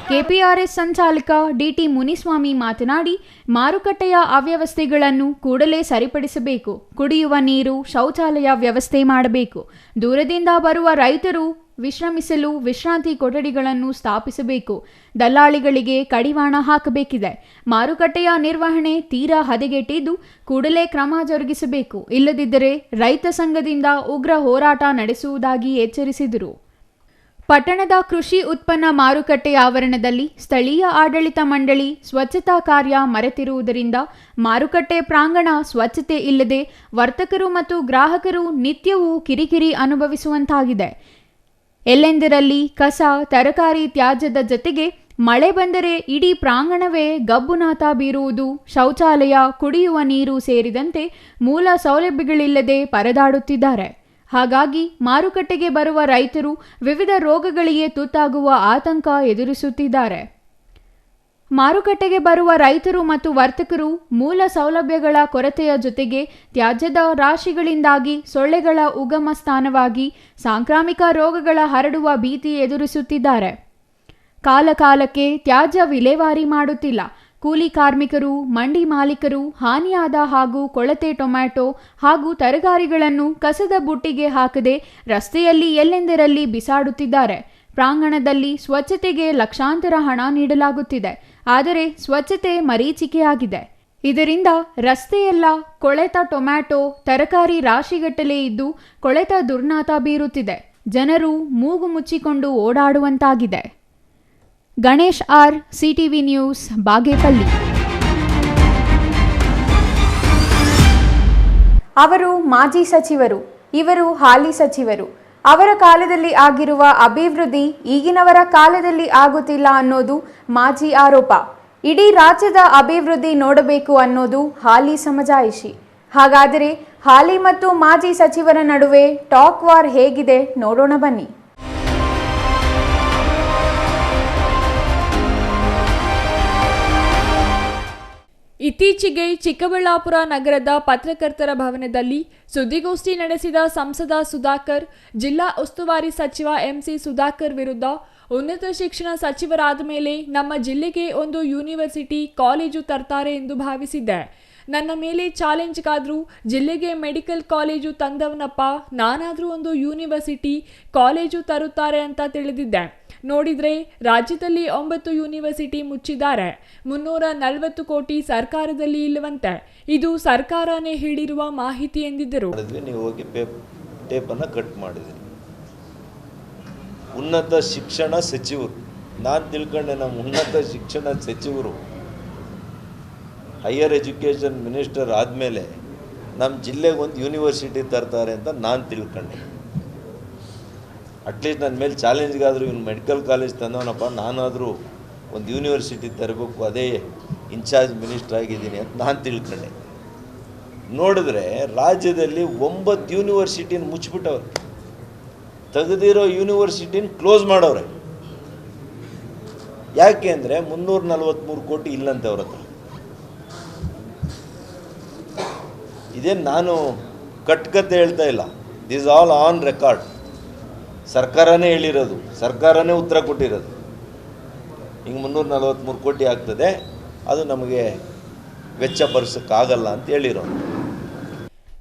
ಕೆಪಿಆರ್ಎಸ್ ಸಂಚಾಲಕ ಡಿಟಿ ಮುನಿಸ್ವಾಮಿ ಮಾತನಾಡಿ, ಮಾರುಕಟ್ಟೆಯ ಅವ್ಯವಸ್ಥೆಗಳನ್ನು ಕೂಡಲೇ ಸರಿಪಡಿಸಬೇಕು. ಕುಡಿಯುವ ನೀರು, ಶೌಚಾಲಯ ವ್ಯವಸ್ಥೆ ಮಾಡಬೇಕು. ದೂರದಿಂದ ಬರುವ ರೈತರು ವಿಶ್ರಮಿಸಲು ವಿಶ್ರಾಂತಿ ಕೊಠಡಿಗಳನ್ನು ಸ್ಥಾಪಿಸಬೇಕು. ದಲ್ಲಾಳಿಗಳಿಗೆ ಕಡಿವಾಣ ಹಾಕಬೇಕಿದೆ. ಮಾರುಕಟ್ಟೆಯ ನಿರ್ವಹಣೆ ತೀರಾ ಹದಗೆಟ್ಟಿದ್ದು ಕೂಡಲೇ ಕ್ರಮ ಜರುಗಿಸಬೇಕು. ಇಲ್ಲದಿದ್ದರೆ ರೈತ ಸಂಘದಿಂದ ಉಗ್ರ ಹೋರಾಟ ನಡೆಸುವುದಾಗಿ ಎಚ್ಚರಿಸಿದರು. ಪಟ್ಟಣದ ಕೃಷಿ ಉತ್ಪನ್ನ ಮಾರುಕಟ್ಟೆ ಆವರಣದಲ್ಲಿ ಸ್ಥಳೀಯ ಆಡಳಿತ ಮಂಡಳಿ ಸ್ವಚ್ಛತಾ ಕಾರ್ಯ ಮರೆತಿರುವುದರಿಂದ ಮಾರುಕಟ್ಟೆ ಪ್ರಾಂಗಣ ಸ್ವಚ್ಛತೆ ಇಲ್ಲದೆ ವರ್ತಕರು ಮತ್ತು ಗ್ರಾಹಕರು ನಿತ್ಯವೂ ಕಿರಿಕಿರಿ ಅನುಭವಿಸುವಂತಾಗಿದೆ. ಎಲ್ಲೆಂದರಲ್ಲಿ ಕಸ, ತರಕಾರಿ ತ್ಯಾಜ್ಯದ ಜತೆಗೆ ಮಳೆ ಬಂದರೆ ಇಡೀ ಪ್ರಾಂಗಣವೇ ಗಬ್ಬುನಾಥ ಬೀರುವುದು, ಶೌಚಾಲಯ, ಕುಡಿಯುವ ನೀರು ಸೇರಿದಂತೆ ಮೂಲ ಸೌಲಭ್ಯಗಳಿಲ್ಲದೆ ಪರದಾಡುತ್ತಿದ್ದಾರೆ. ಹಾಗಾಗಿ ಮಾರುಕಟ್ಟೆಗೆ ಬರುವ ರೈತರು ವಿವಿಧ ರೋಗಗಳಿಗೆ ತುತ್ತಾಗುವ ಆತಂಕ ಎದುರಿಸುತ್ತಿದ್ದಾರೆ. ಮಾರುಕಟ್ಟೆಗೆ ಬರುವ ರೈತರು ಮತ್ತು ವರ್ತಕರು ಮೂಲ ಸೌಲಭ್ಯಗಳ ಕೊರತೆಯ ಜೊತೆಗೆ ತ್ಯಾಜ್ಯದ ರಾಶಿಗಳಿಂದಾಗಿ ಸೊಳ್ಳೆಗಳ ಉಗಮ ಸ್ಥಾನವಾಗಿ ಸಾಂಕ್ರಾಮಿಕ ರೋಗಗಳ ಹರಡುವ ಭೀತಿ ಎದುರಿಸುತ್ತಿದ್ದಾರೆ. ಕಾಲಕಾಲಕ್ಕೆ ತ್ಯಾಜ್ಯ ವಿಲೇವಾರಿ ಮಾಡುತ್ತಿಲ್ಲ. ಕೂಲಿ ಕಾರ್ಮಿಕರು, ಮಂಡಿ ಮಾಲೀಕರು ಹಾನಿಯಾದ ಹಾಗೂ ಕೊಳತೆ ಟೊಮ್ಯಾಟೊ ಹಾಗೂ ತರಕಾರಿಗಳನ್ನು ಕಸದ ಬುಟ್ಟಿಗೆ ಹಾಕದೆ ರಸ್ತೆಯಲ್ಲಿ ಎಲ್ಲೆಂದರಲ್ಲಿ ಬಿಸಾಡುತ್ತಿದ್ದಾರೆ. ಪ್ರಾಂಗಣದಲ್ಲಿ ಸ್ವಚ್ಛತೆಗೆ ಲಕ್ಷಾಂತರ ಹಣ ನೀಡಲಾಗುತ್ತಿದೆ. ಆದರೆ ಸ್ವಚ್ಛತೆ ಮರೀಚಿಕೆಯಾಗಿದೆ. ಇದರಿಂದ ರಸ್ತೆಯೆಲ್ಲ ಕೊಳೆತ ಟೊಮ್ಯಾಟೊ, ತರಕಾರಿ ರಾಶಿಗಟ್ಟಲೆ ಇದ್ದು ಕೊಳೆತ ದುರ್ನಾತ ಬೀರುತ್ತಿದೆ. ಜನರು ಮೂಗು ಮುಚ್ಚಿಕೊಂಡು ಓಡಾಡುವಂತಾಗಿದೆ. Ganesh R, CTV news, Bagepalli. ಅವರು ಮಾಜಿ ಸಚಿವರು, ಇವರು ಹಾಲಿ ಸಚಿವರು. ಅವರ ಕಾಲದಲ್ಲಿ ಆಗಿರುವ ಅಭಿವೃದ್ಧಿ ಈಗಿನವರ ಕಾಲದಲ್ಲಿ ಆಗುತ್ತಿಲ್ಲ ಅನ್ನೋದು ಮಾಜಿ ಆರೋಪ. ಇಡೀ ರಾಜ್ಯದ ಅಭಿವೃದ್ಧಿ ನೋಡಬೇಕು ಅನ್ನೋದು ಹಾಲಿ ಸಮಜಾಯಿಷಿ. ಹಾಗಾದರೆ ಹಾಲಿ ಮತ್ತು ಮಾಜಿ ಸಚಿವರ ನಡುವೆ ಟಾಕ್ ವಾರ್ ಹೇಗಿದೆ ನೋಡೋಣ ಬನ್ನಿ. ಇತ್ತೀಚೆಗೆ ಚಿಕ್ಕಬಳ್ಳಾಪುರ ನಗರದ ಪತ್ರಕರ್ತರ ಭವನದಲ್ಲಿ ಸುದ್ದಿಗೋಷ್ಠಿ ನಡೆಸಿದ ಸಂಸದ ಸುಧಾಕರ್ ಜಿಲ್ಲಾ ಉಸ್ತುವಾರಿ ಸಚಿವ ಎಂಸಿ ಸುಧಾಕರ್ ವಿರುದ್ಧ ಉನ್ನತ ಶಿಕ್ಷಣ ಸಚಿವರಾದ ಮೇಲೆ ನಮ್ಮ ಜಿಲ್ಲೆಗೆ ಒಂದು ಯೂನಿವರ್ಸಿಟಿ ಕಾಲೇಜು ತರ್ತಾರೆ ಎಂದು ಭಾವಿಸಿದ್ದೆ. ನನ್ನ ಮೇಲೆ ಚಾಲೆಂಜ್ಗಾದರೂ ಜಿಲ್ಲೆಗೆ ಮೆಡಿಕಲ್ ಕಾಲೇಜು ತಂದವನಪ್ಪ, ನಾನಾದರೂ ಒಂದು ಯೂನಿವರ್ಸಿಟಿ ಕಾಲೇಜು ತರುತ್ತಾರೆ ಅಂತ ತಿಳಿದಿದ್ದೆ. ನೋಡಿದ್ರೆ ರಾಜ್ಯದಲ್ಲಿ 9 ಯೂನಿವರ್ಸಿಟಿ ಮುಚ್ಚಿದ್ದಾರೆ. 340 ಕೋಟಿ ಸರ್ಕಾರದಲ್ಲಿ ಇಲ್ಲವಂತೆ. ಇದು ಸರ್ಕಾರನೇ ಹೇಳಿರುವ ಮಾಹಿತಿ ಎಂದಿದ್ದರು. ನೀವು ಹೋಗಿ ಟೇಪನ್ನು ಕಟ್ ಮಾಡಿದ್ರಿ. ಉನ್ನತ ಶಿಕ್ಷಣ ಸಚಿವರು, ನಾನು ತಿಳ್ಕೊಂಡೆ ನಮ್ಮ ಉನ್ನತ ಶಿಕ್ಷಣ ಸಚಿವರು ಹೈಯರ್ ಎಜುಕೇಷನ್ ಮಿನಿಸ್ಟರ್ ಆದಮೇಲೆ ನಮ್ಮ ಜಿಲ್ಲೆಗೆ ಒಂದು ಯೂನಿವರ್ಸಿಟಿ ತರ್ತಾರೆ ಅಂತ ನಾನು ತಿಳ್ಕೊಂಡೆ. ಅಟ್ಲೀಸ್ಟ್ ನನ್ನ ಮೇಲೆ ಚಾಲೆಂಜ್ಗಾದರೂ ಇವನು ಮೆಡಿಕಲ್ ಕಾಲೇಜ್ ತಂದವನಪ್ಪ, ನಾನಾದರೂ ಒಂದು ಯೂನಿವರ್ಸಿಟಿ ತರಬೇಕು, ಅದೇ ಇನ್ಚಾರ್ಜ್ ಮಿನಿಸ್ಟರ್ ಆಗಿದ್ದೀನಿ ಅಂತ ನಾನು ತಿಳ್ಕೊಂಡೆ. ನೋಡಿದ್ರೆ ರಾಜ್ಯದಲ್ಲಿ 9 ಯೂನಿವರ್ಸಿಟಿನ ಮುಚ್ಚಿಬಿಟ್ಟವ್ರೆ, ತೆಗೆದಿರೋ ಯೂನಿವರ್ಸಿಟಿನ ಕ್ಲೋಸ್ ಮಾಡವ್ರೆ. ಯಾಕೆ ಅಂದರೆ 343 ಕೋಟಿ ಇಲ್ಲಂತೆ ಅವ್ರ ಹತ್ರ. ಇದೇನು ನಾನು ಕಟ್ಕತೆ ಹೇಳ್ತಾ ಇಲ್ಲ, ದಿಸ್ ಆಲ್ ಆನ್ ರೆಕಾರ್ಡ್. ಸರ್ಕಾರನೇ ಹೇಳಿರೋದು, ಸರ್ಕಾರನೇ ಉತ್ತರ ಕೊಟ್ಟಿರೋದು. ಹಿಂಗೆ 343 ಕೋಟಿ ಆಗ್ತದೆ, ಅದು ನಮಗೆ ವೆಚ್ಚ ಭರಿಸೋಕ್ಕಾಗಲ್ಲ ಅಂತ ಹೇಳಿರೋದು.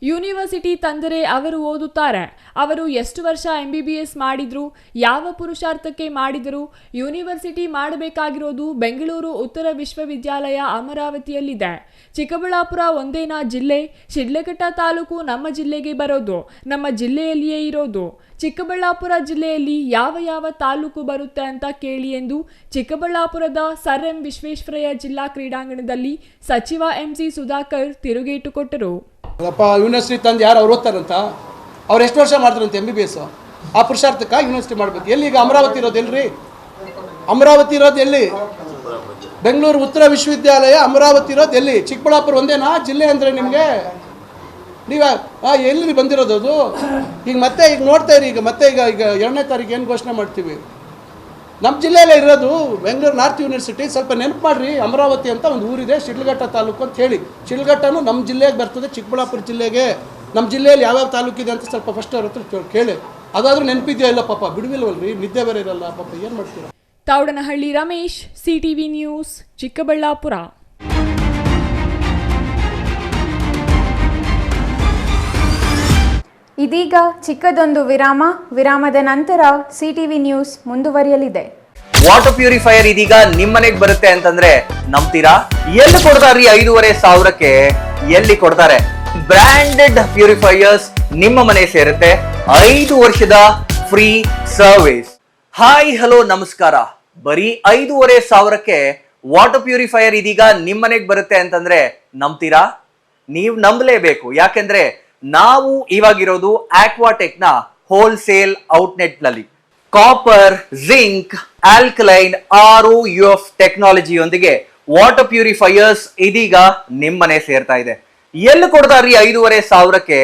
ಯೂನಿವರ್ಸಿಟಿ ತಂದರೆ ಅವರು ಓದುತ್ತಾರೆ. ಅವರು ಎಷ್ಟು ವರ್ಷ MBBS ಮಾಡಿದ್ರು, ಯಾವ ಪುರುಷಾರ್ಥಕ್ಕೆ ಮಾಡಿದರು? ಯೂನಿವರ್ಸಿಟಿ ಮಾಡಬೇಕಾಗಿರೋದು ಬೆಂಗಳೂರು ಉತ್ತರ ವಿಶ್ವವಿದ್ಯಾಲಯ ಅಮರಾವತಿಯಲ್ಲಿದೆ. ಚಿಕ್ಕಬಳ್ಳಾಪುರ ಒಂದೇನಾ ಜಿಲ್ಲೆ? ಶಿಡ್ಲಘಟ್ಟ ತಾಲೂಕು ನಮ್ಮ ಜಿಲ್ಲೆಗೆ ಬರೋದು, ನಮ್ಮ ಜಿಲ್ಲೆಯಲ್ಲಿಯೇ ಇರೋದು. ಚಿಕ್ಕಬಳ್ಳಾಪುರ ಜಿಲ್ಲೆಯಲ್ಲಿ ಯಾವ ಯಾವ ತಾಲೂಕು ಬರುತ್ತೆ ಅಂತ ಕೇಳಿ ಎಂದು ಚಿಕ್ಕಬಳ್ಳಾಪುರದ ಸರ್ ಎಂ ವಿಶ್ವೇಶ್ವರಯ್ಯ ಜಿಲ್ಲಾ ಕ್ರೀಡಾಂಗಣದಲ್ಲಿ ಸಚಿವ MC ಸುಧಾಕರ್ ತಿರುಗೇಟು ಕೊಟ್ಟರು. ಯೂನಿವರ್ಸಿಟಿ ತಂದು ಯಾರು ಅವ್ರು ಓದ್ತಾರಂತ? ಅವ್ರು ಎಷ್ಟು ವರ್ಷ ಮಾಡ್ತಾರಂತೆ MBBS? ಆ ಪುರುಷಾರ್ಥಕ್ಕೆ ಯೂನಿವರ್ಸಿಟಿ ಮಾಡಬೇಕು. ಎಲ್ಲಿ ಈಗ ಅಮರಾವತಿ ಇರೋದು? ಎಲ್ರಿ ಅಮರಾವತಿ ಇರೋದು? ಎಲ್ಲಿ? ಬೆಂಗಳೂರು ಉತ್ತರ ವಿಶ್ವವಿದ್ಯಾಲಯ ಅಮರಾವತಿ ಇರೋದು ಎಲ್ಲಿ? ಚಿಕ್ಕಬಳ್ಳಾಪುರ ಒಂದೇನಾ ಜಿಲ್ಲೆ ಅಂದರೆ ನಿಮಗೆ? ನೀವು ಎಲ್ಲಿ ಬಂದಿರೋದು ಅದು? ಈಗ ಮತ್ತೆ ಈಗ ನೋಡ್ತಾ ಇರಿ, ಈಗ 2ನೇ ತಾರೀಕು ಏನು ಘೋಷಣೆ ಮಾಡ್ತೀವಿ? ನಮ್ಮ ಜಿಲ್ಲೆಯಲ್ಲೇ ಇರೋದು ಬೆಂಗಳೂರು ನಾರ್ತ್ ಯೂನಿವರ್ಸಿಟಿ. ಸ್ವಲ್ಪ ನೆನಪು ಮಾಡಿರಿ, ಅಮರಾವತಿ ಅಂತ ಒಂದು ಊರಿದೆ, ಶಿಡ್ಲಘಟ್ಟ ತಾಲೂಕು ಅಂತ ಹೇಳಿ. ಶಿಡ್ಲಘಟ್ಟನೂ ನಮ್ಮ ಜಿಲ್ಲೆಗೆ ಬರ್ತದೆ, ಚಿಕ್ಕಬಳ್ಳಾಪುರ ಜಿಲ್ಲೆಗೆ. ನಮ್ಮ ಜಿಲ್ಲೆಯಲ್ಲಿ ಯಾವ್ಯಾವ ತಾಲೂಕಿದೆ ಅಂತ ಸ್ವಲ್ಪ ಫಸ್ಟ್ ಅವ್ರ ಹತ್ರ ಕೇಳಿ. ಅದಾದರೂ ನೆನಪಿದೆಯಾ? ಇಲ್ಲ ಪಾಪ, ಬಿಡುವಿಲ್ವಲ್ರಿ, ನಿದ್ದೆ ಬೇರೆ ಇರಲ್ಲ ಪಾಪ, ಏನು ಮಾಡ್ತೀರಾ? Thoudanahalli Ramesh, CTV news, Chikkaballapur. ಇದೀಗ ಚಿಕ್ಕದೊಂದು ವಿರಾಮದ ನಂತರ CTV ನ್ಯೂಸ್ ಮುಂದುವರಿಯಲಿದೆ. ವಾಟರ್ ಪ್ಯೂರಿಫೈಯರ್ ಇದೀಗ ನಿಮ್ಮನೆಗೆ ಬರುತ್ತೆ ಅಂತಂದ್ರೆ ನಂಬ್ತೀರಾ? ಎಲ್ಲಿ ಕೊಡ್ತಾರ್ರಿ 5,500ಕ್ಕೆ? ಎಲ್ಲಿ ಕೊಡ್ತಾರೆ? ಬ್ರಾಂಡೆಡ್ ಪ್ಯೂರಿಫೈಯರ್ಸ್ ನಿಮ್ಮ ಮನೆ ಸೇರುತ್ತೆ. 5 ವರ್ಷದ ಫ್ರೀ ಸರ್ವಿಸ್. ಹಾಯ್ ಹಲೋ ನಮಸ್ಕಾರ. ಬರೀ 5,500ಕ್ಕೆ ವಾಟರ್ ಪ್ಯೂರಿಫೈಯರ್ ಇದೀಗ ನಿಮ್ಮನೆಗೆ ಬರುತ್ತೆ ಅಂತಂದ್ರೆ ನಂಬ್ತೀರಾ? ನೀವು ನಂಬಲೇಬೇಕು. ಯಾಕೆಂದ್ರೆ ನಾವು ಇವಾಗಿರೋದು ಆಕ್ವಾಟೆಕ್ ನ ಹೋಲ್ಸೇಲ್ ಔಟ್ಲೆಟ್ ನಲ್ಲಿ. ಕಾಪರ್, ಜಿಂಕ್, ಆಲ್ಕಲೈನ್, ROUF ಟೆಕ್ನಾಲಜಿಯೊಂದಿಗೆ ವಾಟರ್ ಪ್ಯೂರಿಫೈಯರ್ಸ್ ಇದೀಗ ನಿಮ್ಮನೆ ಸೇರ್ತಾ ಇದೆ. ಎಲ್ಲಿ ಕೊಡ್ತಾರ್ರಿ 5,500ಕ್ಕೆ?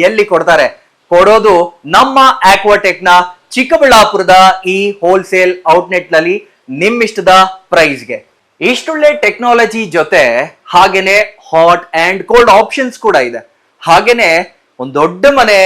ಎಲ್ಲಿ ಕೊಡ್ತಾರೆ? ಕೊಡೋದು ನಮ್ಮ ಆಕ್ವಾಟೆಕ್ ನ ಚಿಕ್ಕಬಳ್ಳಾಪುರದ ಈ ಹೋಲ್ಸೇಲ್ ಔಟ್ಲೆಟ್ ನಲ್ಲಿ ನಿಮ್ಮಿಷ್ಟದ ಪ್ರೈಸ್ಗೆ. ಇಷ್ಟೊಳ್ಳೆ ಟೆಕ್ನಾಲಜಿ ಜೊತೆ ಹಾಗೇನೆ ಹಾಟ್ ಅಂಡ್ ಕೋಲ್ಡ್ ಆಪ್ಷನ್ಸ್ ಕೂಡ ಇದೆ. ಹಾಗೇನೆ ಒಂದ್ ದೊಡ್ಡ ಮನೆ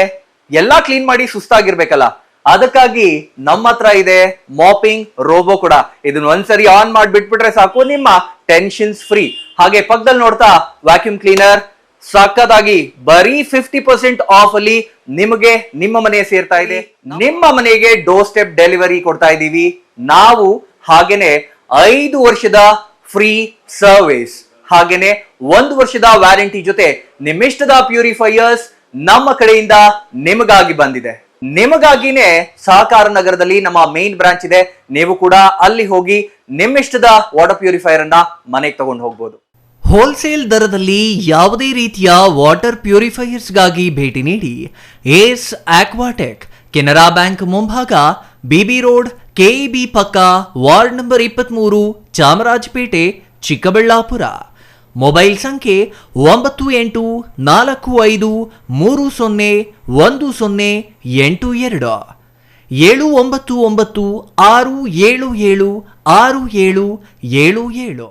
ಎಲ್ಲಾ ಕ್ಲೀನ್ ಮಾಡಿ ಸುಸ್ತಾಗಿರ್ಬೇಕಲ್ಲ, ಅದಕ್ಕಾಗಿ ನಮ್ಮ ಹತ್ರ ಇದೆ ಮಾಪಿಂಗ್ ರೋಬೋ ಕೂಡ. ಇದನ್ನ ಒಂದ್ಸರಿ ಆನ್ ಮಾಡ್ಬಿಟ್ಬಿಟ್ರೆ ಸಾಕು, ನಿಮ್ಮ ಟೆನ್ಷನ್ಸ್ ಫ್ರೀ. ಹಾಗೆ ಪಕ್ಕದಲ್ಲಿ ನೋಡ್ತಾ ವ್ಯಾಕ್ಯೂಮ್ ಕ್ಲೀನರ್ ಸಕ್ಕತ್ತಾಗಿ ಬರೀ 50% ಆಫ್ ಅಲ್ಲಿ ನಿಮಗೆ ನಿಮ್ಮ ಮನೆ ಸೇರ್ತಾ ಇದೆ. ನಿಮ್ಮ ಮನೆಗೆ ಡೋರ್ ಸ್ಟೆಪ್ ಡೆಲಿವರಿ ಕೊಡ್ತಾ ಇದೀವಿ ನಾವು. ಹಾಗೇನೆ 5 ವರ್ಷದ ಫ್ರೀ ಸರ್ವಿಸ್, ಹಾಗೇನೆ 1 ವರ್ಷದ ವ್ಯಾರಂಟಿ ಜೊತೆ ನಿಮ್ಮಿಷ್ಟದ ಪ್ಯೂರಿಫೈಯರ್ಸ್ ನಮ್ಮ ಕಡೆಯಿಂದ ನಿಮಗಾಗಿ ಬಂದಿದೆ. ನಿಮಗಾಗಿನೇ ಸಹಕಾರ ನಗರದಲ್ಲಿ ನಮ್ಮ ಮೇನ್ ಬ್ರಾಂಚ್ ಇದೆ. ನೀವು ಕೂಡ ಅಲ್ಲಿ ಹೋಗಿ ನಿಮ್ಮಿಷ್ಟದ ವಾಟರ್ ಪ್ಯೂರಿಫೈಯರ್ ಅನ್ನ ಮನೆಗೆ ತಗೊಂಡು ಹೋಗ್ಬೋದು. ಹೋಲ್ಸೇಲ್ ದರದಲ್ಲಿ ಯಾವುದೇ ರೀತಿಯ ವಾಟರ್ ಪ್ಯೂರಿಫೈಯರ್ಸ್ಗಾಗಿ ಭೇಟಿ ನೀಡಿ. ಏಸ್ ಆಕ್ವಾಟೆಕ್, ಕೆನರಾ ಬ್ಯಾಂಕ್ ಮುಂಭಾಗ, BB ರೋಡ್, KEB ಪಕ್ಕ, ward number 23, Chamarajpet, Chikkaballapur. Mobile ಸಂಖ್ಯೆ 9840301082, 7996776777.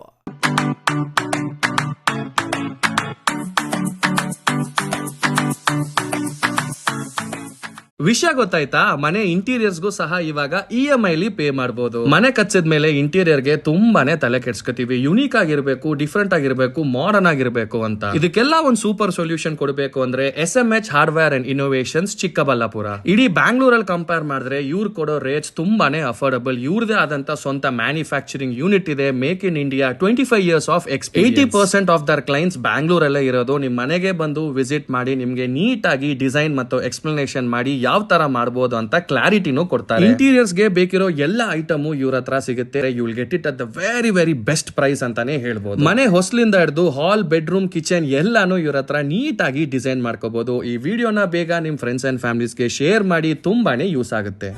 ವಿಷಯ ಗೊತ್ತಾಯ್ತಾ? ಮನೆ ಇಂಟೀರಿಯರ್ಸ್ಗೂ ಸಹ ಇವಾಗ EMI ಪೇ ಮಾಡಬಹುದು. ಮನೆ ಕಚ್ಚಿದ ಮೇಲೆ ಇಂಟೀರಿಯರ್ಗೆ ತುಂಬಾನೇ ತಲೆ ಕೆಡ್ಸ್ಕೊತೀವಿ. ಯುನೀಕ್ ಆಗಿರ್ಬೇಕು, ಡಿಫ್ರೆಂಟ್ ಆಗಿರ್ಬೇಕು, ಮಾಡರ್ನ್ ಆಗಿರ್ಬೇಕು ಅಂತ. ಇದಕ್ಕೆಲ್ಲ ಒಂದು ಸೂಪರ್ ಸೊಲ್ಯೂಷನ್ ಕೊಡಬೇಕು ಅಂದ್ರೆ SMH hardware and innovations Chikkaballapur. ಇಡೀ ಬ್ಯಾಂಗ್ಳೂರಲ್ಲಿ ಕಂಪೇರ್ ಮಾಡಿದ್ರೆ ಇವ್ರು ಕೊಡೋ ರೇಟ್ಸ್ ತುಂಬಾನೇ ಅಫೋರ್ಡಬಲ್. ಇವ್ರದೇ ಆದಂತ ಸ್ವಂತ ಮ್ಯಾನುಫ್ಯಾಕ್ಚರಿಂಗ್ ಯೂನಿಟ್ ಇದೆ. Make in India 25 years of experience. 80% of their clients ಬ್ಯಾಂಗ್ಳೂರಲ್ಲೇ ಇರೋದು. ನಿಮ್ ಮನೆಗೆ ಬಂದು ವಿಸಿಟ್ ಮಾಡಿ ನಿಮ್ಗೆ ನೀಟ್ ಆಗಿ ಡಿಸೈನ್ ಮತ್ತು ಎಕ್ಸ್ಪ್ಲನೇಷನ್ ಮಾಡಿ ಯಾವ ತರ ಮಾಡಬಹುದು ಅಂತ ಕ್ಲಾರಿಟಿನೂ ಕೊಡ್ತಾರೆ. ಇಂಟೀರಿಯರ್ಸ್ ಗೆ ಬೇಕಿರೋ ಎಲ್ಲ ಐಟಮು ಇವ್ರ ಹತ್ರ ಸಿಗುತ್ತೆ. You will get it at the very very best price ಅಂತಾನೆ ಹೇಳ್ಬೋದು. ಮನೆ ಹೊಸಲಿಂದ ಹಿಡಿದು ಹಾಲ್, ಬೆಡ್ರೂಮ್, ಕಿಚನ್ ಎಲ್ಲಾನು ಇವ್ರ ಹತ್ರ ನೀಟ್ ಆಗಿ ಡಿಸೈನ್ ಮಾಡ್ಕೋಬಹುದು. ಈ ವಿಡಿಯೋನ ಬೇಗ ನಿಮ್ ಫ್ರೆಂಡ್ಸ್ ಅಂಡ್ ಫ್ಯಾಮಿಲೀಸ್ಗೆ ಶೇರ್ ಮಾಡಿ, ತುಂಬಾನೇ ಯೂಸ್ ಆಗುತ್ತೆ.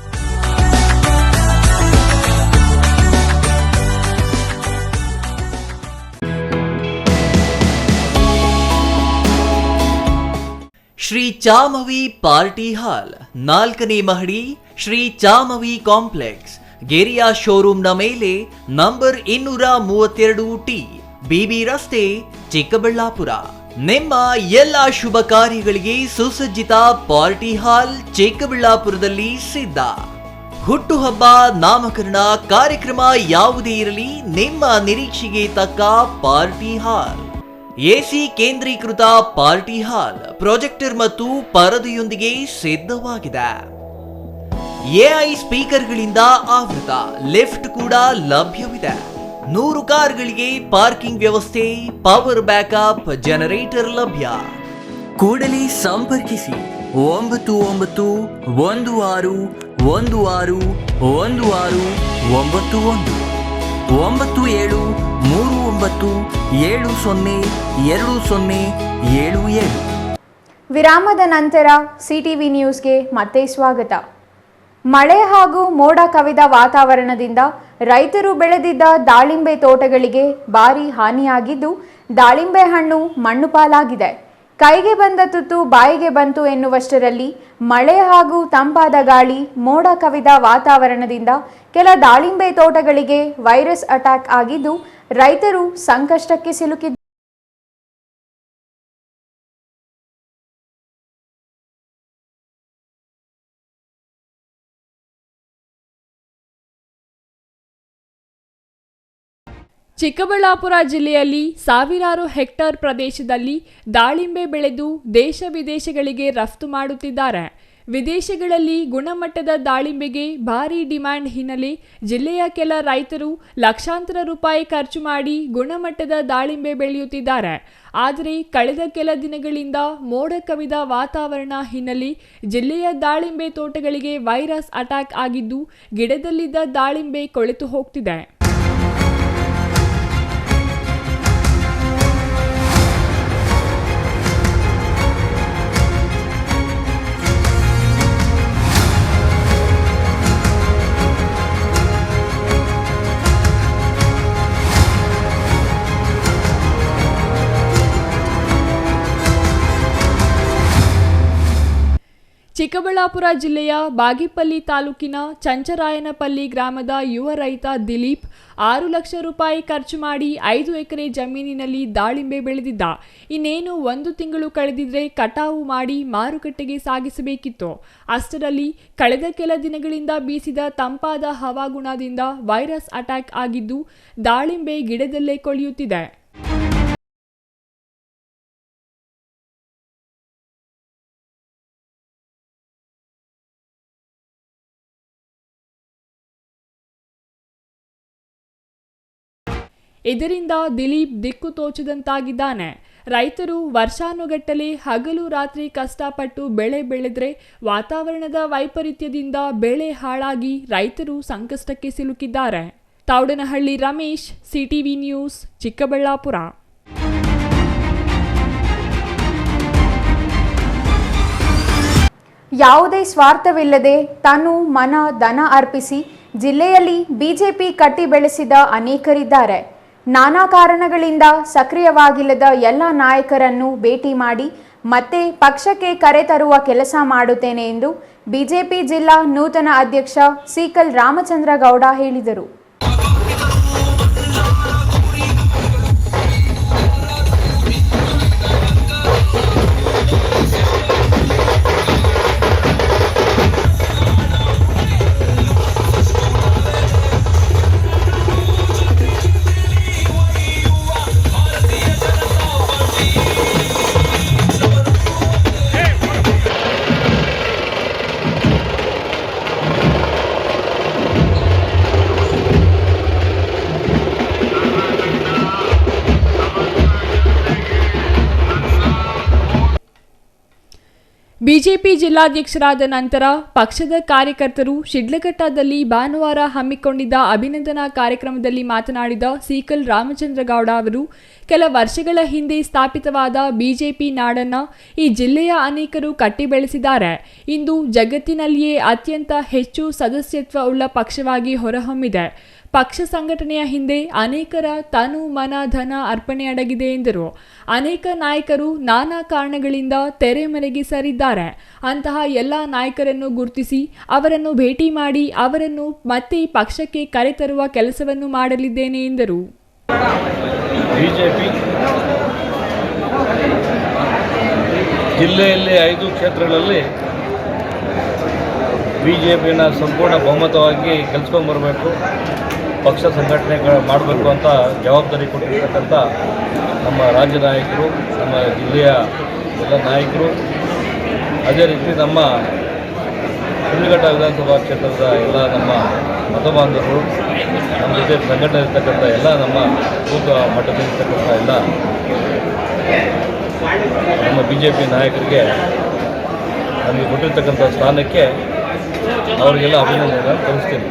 ಶ್ರೀ ಚಾಮವಿ ಪಾರ್ಟಿ ಹಾಲ್, 4ನೇ ಮಹಡಿ, ಶ್ರೀ ಚಾಮವಿ ಕಾಂಪ್ಲೆಕ್ಸ್, ಗೆರಿಯಾ ಶೋರೂಮ್ನ ಮೇಲೆ, ನಂಬರ್ 232T, BB ರಸ್ತೆ, ಚಿಕ್ಕಬಳ್ಳಾಪುರ. ನಿಮ್ಮ ಎಲ್ಲ ಶುಭ ಕಾರ್ಯಗಳಿಗೆ ಸುಸಜ್ಜಿತ ಪಾರ್ಟಿ ಹಾಲ್ ಚಿಕ್ಕಬಳ್ಳಾಪುರದಲ್ಲಿ ಸಿದ್ಧ. ಹುಟ್ಟುಹಬ್ಬ, ನಾಮಕರಣ, ಕಾರ್ಯಕ್ರಮ ಯಾವುದೇ ಇರಲಿ, ನಿಮ್ಮ ನಿರೀಕ್ಷೆಗೆ ತಕ್ಕ ಪಾರ್ಟಿ ಹಾಲ್. AC ಕೇಂದ್ರೀಕೃತ ಪಾರ್ಟಿ ಹಾಲ್, ಪ್ರೊಜೆಕ್ಟರ್ ಮತ್ತು ಪರದೆಯೊಂದಿಗೆ ಸಿದ್ಧವಾಗಿದೆ. AI ಸ್ಪೀಕರ್ಗಳಿಂದ ಆವೃತ, ಲಿಫ್ಟ್ ಕೂಡ ಲಭ್ಯವಿದೆ. 100 ಕಾರ್ಗಳಿಗೆ ಪಾರ್ಕಿಂಗ್ ವ್ಯವಸ್ಥೆ, ಪವರ್ ಬ್ಯಾಕಪ್, ಜನರೇಟರ್ ಲಭ್ಯ. ಕೂಡಲೇ ಸಂಪರ್ಕಿಸಿ 9916161691 9739702077. ವಿರಾಮದ ನಂತರ ಸಿಟಿವಿ ನ್ಯೂಸ್ಗೆ ಮತ್ತೆ ಸ್ವಾಗತ. ಮಳೆ ಹಾಗೂ ಮೋಡ ಕವಿದ ವಾತಾವರಣದಿಂದ ರೈತರು ಬೆಳೆದಿದ್ದ ದಾಳಿಂಬೆ ತೋಟಗಳಿಗೆ ಭಾರಿ ಹಾನಿಯಾಗಿದ್ದು, ದಾಳಿಂಬೆ ಹಣ್ಣು ಮಣ್ಣು ಪಾಲಾಗಿದೆ. ಕೈಗೆ ಬಂದ ತುತ್ತು ಬಾಯಿಗೆ ಬಂತು ಎನ್ನುವಷ್ಟರಲ್ಲಿ ಮಳೆ ಹಾಗೂ ತಂಪಾದ ಗಾಳಿ, ಮೋಡ ಕವಿದ ವಾತಾವರಣದಿಂದ ಕೆಲ ದಾಳಿಂಬೆ ತೋಟಗಳಿಗೆ ವೈರಸ್ ಅಟ್ಯಾಕ್ ಆಗಿದ್ದು, ರೈತರು ಸಂಕಷ್ಟಕ್ಕೆ ಸಿಲುಕಿದ್ದಾರೆ. ಚಿಕ್ಕಬಳ್ಳಾಪುರ ಜಿಲ್ಲೆಯಲ್ಲಿ ಸಾವಿರಾರು ಹೆಕ್ಟೇರ್ ಪ್ರದೇಶದಲ್ಲಿ ದಾಳಿಂಬೆ ಬೆಳೆದು ದೇಶ ವಿದೇಶಗಳಿಗೆ ರಫ್ತು ಮಾಡುತ್ತಿದ್ದಾರೆ. ವಿದೇಶಗಳಲ್ಲಿ ಗುಣಮಟ್ಟದ ದಾಳಿಂಬೆಗೆ ಭಾರೀ ಡಿಮ್ಯಾಂಡ್ ಹಿನ್ನೆಲೆ ಜಿಲ್ಲೆಯ ಕೆಲ ರೈತರು ಲಕ್ಷಾಂತರ ರೂಪಾಯಿ ಖರ್ಚು ಮಾಡಿ ಗುಣಮಟ್ಟದ ದಾಳಿಂಬೆ ಬೆಳೆಯುತ್ತಿದ್ದಾರೆ. ಆದರೆ ಕಳೆದ ಕೆಲ ದಿನಗಳಿಂದ ಮೋಡ ಕವಿದ ವಾತಾವರಣ ಹಿನ್ನೆಲೆ ಜಿಲ್ಲೆಯ ದಾಳಿಂಬೆ ತೋಟಗಳಿಗೆ ವೈರಸ್ ಅಟ್ಯಾಕ್ ಆಗಿದ್ದು, ಗಿಡದಲ್ಲಿದ್ದ ದಾಳಿಂಬೆ ಕೊಳೆತು ಹೋಗ್ತಿದೆ. ಚಿಕ್ಕಬಳ್ಳಾಪುರ ಜಿಲ್ಲೆಯ ಬಾಗೇಪಲ್ಲಿ ತಾಲೂಕಿನ ಚಂಚರಾಯನಪಲ್ಲಿ ಗ್ರಾಮದ ಯುವ ರೈತ ದಿಲೀಪ್ 6 ಲಕ್ಷ ರೂಪಾಯಿ ಖರ್ಚು ಮಾಡಿ 5 ಎಕರೆ ಜಮೀನಿನಲ್ಲಿ ದಾಳಿಂಬೆ ಬೆಳೆದಿದ್ದ. ಇನ್ನೇನು 1 ತಿಂಗಳು ಕಳೆದಿದ್ರೆ ಕಟಾವು ಮಾಡಿ ಮಾರುಕಟ್ಟೆಗೆ ಸಾಗಿಸಬೇಕಿತ್ತು. ಅಷ್ಟರಲ್ಲಿ ಕಳೆದ ಕೆಲ ದಿನಗಳಿಂದ ಬೀಸಿದ ತಂಪಾದ ಹವಾಗುಣದಿಂದ ವೈರಸ್ ಅಟ್ಯಾಕ್ ಆಗಿದ್ದು, ದಾಳಿಂಬೆ ಗಿಡದಲ್ಲೇ ಕೊಳೆಯುತ್ತಿದೆ. ಇದರಿಂದ ದಿಲೀಪ್ ದಿಕ್ಕು ತೋಚದಂತಾಗಿದ್ದಾನೆ. ರೈತರು ವರ್ಷಾನುಗಟ್ಟಲೆ ಹಗಲು ರಾತ್ರಿ ಕಷ್ಟಪಟ್ಟು ಬೆಳೆ ಬೆಳೆದ್ರೆ ವಾತಾವರಣದ ವೈಪರೀತ್ಯದಿಂದ ಬೆಳೆ ಹಾಳಾಗಿ ರೈತರು ಸಂಕಷ್ಟಕ್ಕೆ ಸಿಲುಕಿದ್ದಾರೆ. Thoudanahalli Ramesh, CTV news, Chikkaballapur. ಯಾವುದೇ ಸ್ವಾರ್ಥವಿಲ್ಲದೆ ತನು ಮನ ಧನ ಅರ್ಪಿಸಿ ಜಿಲ್ಲೆಯಲ್ಲಿ ಬಿಜೆಪಿ ಕಟ್ಟಿ ಬೆಳೆಸಿದ ಅನೇಕರಿದ್ದಾರೆ. ನಾನಾ ಕಾರಣಗಳಿಂದ ಸಕ್ರಿಯವಾಗಿಲ್ಲದ ಎಲ್ಲ ನಾಯಕರನ್ನು ಭೇಟಿ ಮಾಡಿ ಮತ್ತೆ ಪಕ್ಷಕ್ಕೆ ಕರೆತರುವ ಕೆಲಸ ಮಾಡುತ್ತೇನೆ ಎಂದು ಬಿಜೆಪಿ ಜಿಲ್ಲಾ ನೂತನ ಅಧ್ಯಕ್ಷ ಸೀಕಲ್ ರಾಮಚಂದ್ರ ಗೌಡ ಹೇಳಿದರು. ಬಿಜೆಪಿ ಜಿಲ್ಲಾಧ್ಯಕ್ಷರಾದ ನಂತರ ಪಕ್ಷದ ಕಾರ್ಯಕರ್ತರು ಶಿಡ್ಲಘಟ್ಟದಲ್ಲಿ ಭಾನುವಾರ ಹಮ್ಮಿಕೊಂಡಿದ್ದ ಅಭಿನಂದನಾ ಕಾರ್ಯಕ್ರಮದಲ್ಲಿ ಮಾತನಾಡಿದ ಸೀಕಲ್ ರಾಮಚಂದ್ರಗೌಡ ಅವರು, ಕೆಲ ವರ್ಷಗಳ ಹಿಂದೆ ಸ್ಥಾಪಿತವಾದ ಬಿಜೆಪಿ ನಾಡನ್ನ ಈ ಜಿಲ್ಲೆಯ ಅನೇಕರು ಕಟ್ಟಿ ಬೆಳೆಸಿದ್ದಾರೆ. ಇಂದು ಜಗತ್ತಿನಲ್ಲಿಯೇ ಅತ್ಯಂತ ಹೆಚ್ಚು ಸದಸ್ಯತ್ವ ಉಳ್ಳ ಪಕ್ಷವಾಗಿ ಹೊರಹೊಮ್ಮಿದೆ. ಪಕ್ಷ ಸಂಘಟನೆಯ ಹಿಂದೆ ಅನೇಕರ ತನು ಮನ ಧನ ಅರ್ಪಣೆ ಅಡಗಿದೆ ಎಂದರು. ಅನೇಕ ನಾಯಕರು ನಾನಾ ಕಾರಣಗಳಿಂದ ತೆರೆಮರೆಗೆ ಸರಿದ್ದಾರೆ. ಅಂತಹ ಎಲ್ಲ ನಾಯಕರನ್ನು ಗುರುತಿಸಿ ಅವರನ್ನು ಭೇಟಿ ಮಾಡಿ ಅವರನ್ನು ಮತ್ತೆ ಪಕ್ಷಕ್ಕೆ ಕರೆತರುವ ಕೆಲಸವನ್ನು ಮಾಡಲಿದ್ದೇನೆ ಎಂದರು. ಬಿಜೆಪಿ ಜಿಲ್ಲೆಯಲ್ಲಿ 5 ಕ್ಷೇತ್ರಗಳಲ್ಲಿ ಬಿಜೆಪಿನ ಸಂಪೂರ್ಣ ಬಹುಮತವಾಗಿ ಗೆಲ್ಸ್ಕೊಂಡ್ಬರಬೇಕು, ಪಕ್ಷ ಸಂಘಟನೆ ಮಾಡಬೇಕು ಅಂತ ಜವಾಬ್ದಾರಿ ಕೊಟ್ಟಿರ್ತಕ್ಕಂಥ ನಮ್ಮ ರಾಜ್ಯ ನಾಯಕರು, ನಮ್ಮ ಜಿಲ್ಲೆಯ ಎಲ್ಲ ನಾಯಕರು, ಅದೇ ರೀತಿ ನಮ್ಮ ಶಿಡ್ಲಘಟ್ಟ ವಿಧಾನಸಭಾ ಕ್ಷೇತ್ರದ ಎಲ್ಲ ನಮ್ಮ ಮತಬಾಂಧವರು, ನಮ್ಮ ಜೊತೆ ಸಂಘಟನೆ ಇರ್ತಕ್ಕಂಥ ಎಲ್ಲ ನಮ್ಮ ಬೂತ್ ಮಟ್ಟದಲ್ಲಿರ್ತಕ್ಕಂಥ ಎಲ್ಲ ನಮ್ಮ ಬಿ ಜೆ ಪಿ ನಾಯಕರಿಗೆ ನಮಗೆ ಕೊಟ್ಟಿರ್ತಕ್ಕಂಥ ಸ್ಥಾನಕ್ಕೆ ಅವರಿಗೆಲ್ಲ ಅಭಿನಂದನೆ ಸಲ್ಲಿಸ್ತೀನಿ.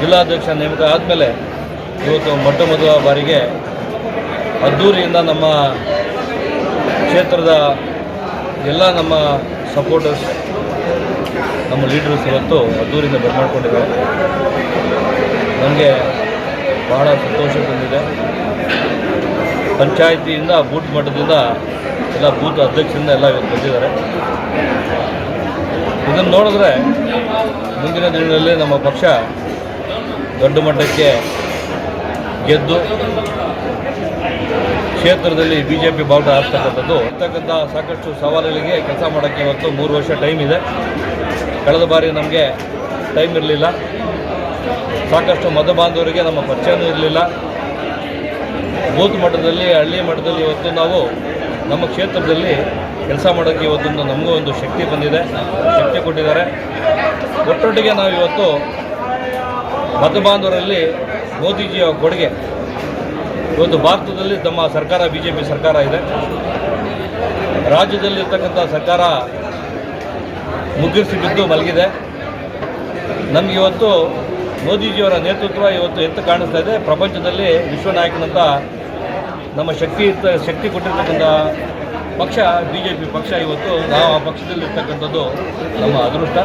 ಜಿಲ್ಲಾಧ್ಯಕ್ಷ ನೇಮಕ ಆದಮೇಲೆ ಇವತ್ತು ಮೊದಲ ಬಾರಿಗೆ ಅದ್ದೂರಿಯಿಂದ ನಮ್ಮ ಕ್ಷೇತ್ರದ ಎಲ್ಲ ನಮ್ಮ ಸಪೋರ್ಟರ್ಸ್, ನಮ್ಮ ಲೀಡರ್ಸ್ ಇವತ್ತು ಅದ್ದೂರಿಯಿಂದ ಬರ್ಮಾಡ್ಕೊಂಡಿದ್ದಾರೆ. ನಮಗೆ ಬಹಳ ಸಂತೋಷ ತಂದಿದೆ. ಪಂಚಾಯಿತಿಯಿಂದ ಬೂತ್ ಮಟ್ಟದಿಂದ ಎಲ್ಲ ಬೂತ್ ಅಧ್ಯಕ್ಷರಿಂದ ಎಲ್ಲ ಇವತ್ತು ಬಂದಿದ್ದಾರೆ. ಇದನ್ನು ನೋಡಿದ್ರೆ ಮುಂದಿನ ದಿನಗಳಲ್ಲಿ ನಮ್ಮ ಪಕ್ಷ ದೊಡ್ಡ ಮಟ್ಟಕ್ಕೆ ಗೆದ್ದು ಕ್ಷೇತ್ರದಲ್ಲಿ ಬಿಜೆಪಿ ಬಾವುಟ ಹಾರ್ತಕ್ಕಂಥದ್ದು ಇರ್ತಕ್ಕಂಥ ಸಾಕಷ್ಟು ಸವಾಲುಗಳಿಗೆ ಕೆಲಸ ಮಾಡೋಕ್ಕೆ ಇವತ್ತು 3 ವರ್ಷ ಟೈಮ್ ಇದೆ. ಕಳೆದ ಬಾರಿ ನಮಗೆ ಟೈಮ್ ಇರಲಿಲ್ಲ, ಸಾಕಷ್ಟು ಮತಬಾಂಧವರಿಗೆ ನಮ್ಮ ಪರಿಚಯನೂ ಇರಲಿಲ್ಲ. ಬೂತ್ ಮಟ್ಟದಲ್ಲಿ, ಹಳ್ಳಿ ಮಟ್ಟದಲ್ಲಿ ಇವತ್ತು ನಾವು ನಮ್ಮ ಕ್ಷೇತ್ರದಲ್ಲಿ ಕೆಲಸ ಮಾಡೋಕ್ಕೆ ಇವತ್ತೊಂದು ನಮಗೂ ಒಂದು ಶಕ್ತಿ ಬಂದಿದೆ, ಶಕ್ತಿ ಕೊಟ್ಟಿದ್ದಾರೆ. ಒಟ್ಟೊಟ್ಟಿಗೆ ನಾವು ಇವತ್ತು ಮತಬಾಂಧವರಲ್ಲಿ ಮೋದಿಜಿಯ ಕೊಡುಗೆ, ಇವತ್ತು ಭಾರತದಲ್ಲಿ ತಮ್ಮ ಸರ್ಕಾರ ಬಿಜೆಪಿ ಸರ್ಕಾರ ಇದೆ, ರಾಜ್ಯದಲ್ಲಿರ್ತಕ್ಕಂಥ ಸರ್ಕಾರ ಮುಗ್ಗಿಸಿ ಬಿದ್ದು ಮಲಗಿದೆ. ನಮಗೆ ಇವತ್ತು ಮೋದಿಜಿಯವರ ನೇತೃತ್ವ ಇವತ್ತು ಎತ್ತು ಕಾಣಿಸ್ತಾ ಇದೆ. ಪ್ರಪಂಚದಲ್ಲಿ ವಿಶ್ವನಾಯಕನಂತ ನಮ್ಮ ಶಕ್ತಿ ಕೊಟ್ಟಿರ್ತಕ್ಕಂಥ ಪಕ್ಷ ಬಿಜೆಪಿ ಪಕ್ಷ. ಇವತ್ತು ನಾವು ಆ ಪಕ್ಷದಲ್ಲಿರ್ತಕ್ಕಂಥದ್ದು ನಮ್ಮ ಅದೃಷ್ಟ.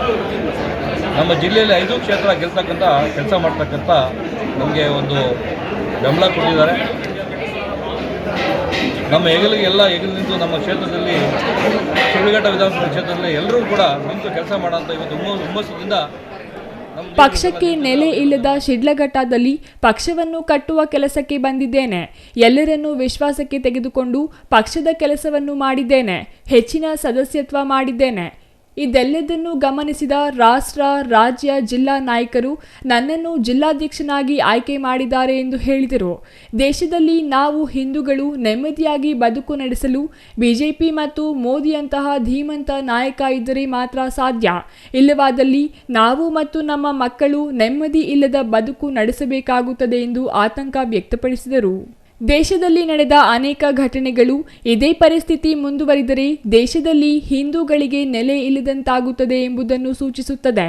ನಮ್ಮ ಜಿಲ್ಲೆಯಲ್ಲಿ 5 ಕ್ಷೇತ್ರ ಗೆಲ್ತಕ್ಕಂಥ ಕೆಲಸ ಮಾಡ್ತಕ್ಕಂಥ ನಮಗೆ ಒಂದು ಬೆಂಬಲ ಕೊಟ್ಟಿದ್ದಾರೆ. ನಮ್ಮ ಎಗಲು ನಿಂತು ನಮ್ಮ ಕ್ಷೇತ್ರದಲ್ಲಿ ಶಿಡ್ಲಘಟ್ಟ ವಿಧಾನಸಭಾ ಕ್ಷೇತ್ರದಲ್ಲಿ ಎಲ್ಲರೂ ಕೂಡ ನಿಂತು ಕೆಲಸ ಮಾಡೋಂಥ ಇವತ್ತು ಹುಮ್ಮಸ್ಸಿನಿಂದ ಪಕ್ಷಕ್ಕೆ ನೆಲೆ ಇಲ್ಲದ ಶಿಡ್ಲಘಟ್ಟದಲ್ಲಿ ಪಕ್ಷವನ್ನು ಕಟ್ಟುವ ಕೆಲಸಕ್ಕೆ ಬಂದಿದ್ದೇನೆ. ಎಲ್ಲರನ್ನೂ ವಿಶ್ವಾಸಕ್ಕೆ ತೆಗೆದುಕೊಂಡು ಪಕ್ಷದ ಕೆಲಸವನ್ನು ಮಾಡಿದ್ದೇನೆ. ಹೆಚ್ಚಿನ ಸದಸ್ಯತ್ವ ಮಾಡಿದ್ದೇನೆ. ಇದೆಲ್ಲದನ್ನು ಗಮನಿಸಿದ ರಾಷ್ಟ್ರ, ರಾಜ್ಯ, ಜಿಲ್ಲಾ ನಾಯಕರು ನನ್ನನ್ನು ಜಿಲ್ಲಾಧ್ಯಕ್ಷನಾಗಿ ಆಯ್ಕೆ ಮಾಡಿದ್ದಾರೆ ಎಂದು ಹೇಳಿದರು. ದೇಶದಲ್ಲಿ ನಾವು ಹಿಂದೂಗಳು ನೆಮ್ಮದಿಯಾಗಿ ಬದುಕು ನಡೆಸಲು ಬಿಜೆಪಿ ಮತ್ತು ಮೋದಿಯಂತಹ ಧೀಮಂತ ನಾಯಕ ಇದ್ದರೆ ಮಾತ್ರ ಸಾಧ್ಯ. ಇಲ್ಲವಾದಲ್ಲಿ ನಾವು ಮತ್ತು ನಮ್ಮ ಮಕ್ಕಳು ನೆಮ್ಮದಿ ಇಲ್ಲದ ಬದುಕು ನಡೆಸಬೇಕಾಗುತ್ತದೆ ಎಂದು ಆತಂಕ ವ್ಯಕ್ತಪಡಿಸಿದರು. ದೇಶದಲ್ಲಿ ನಡೆದ ಅನೇಕ ಘಟನೆಗಳು ಇದೇ ಪರಿಸ್ಥಿತಿ ಮುಂದುವರಿದರೆ ದೇಶದಲ್ಲಿ ಹಿಂದೂಗಳಿಗೆ ನೆಲೆ ಇಲ್ಲದಂತಾಗುತ್ತದೆ ಎಂಬುದನ್ನು ಸೂಚಿಸುತ್ತದೆ.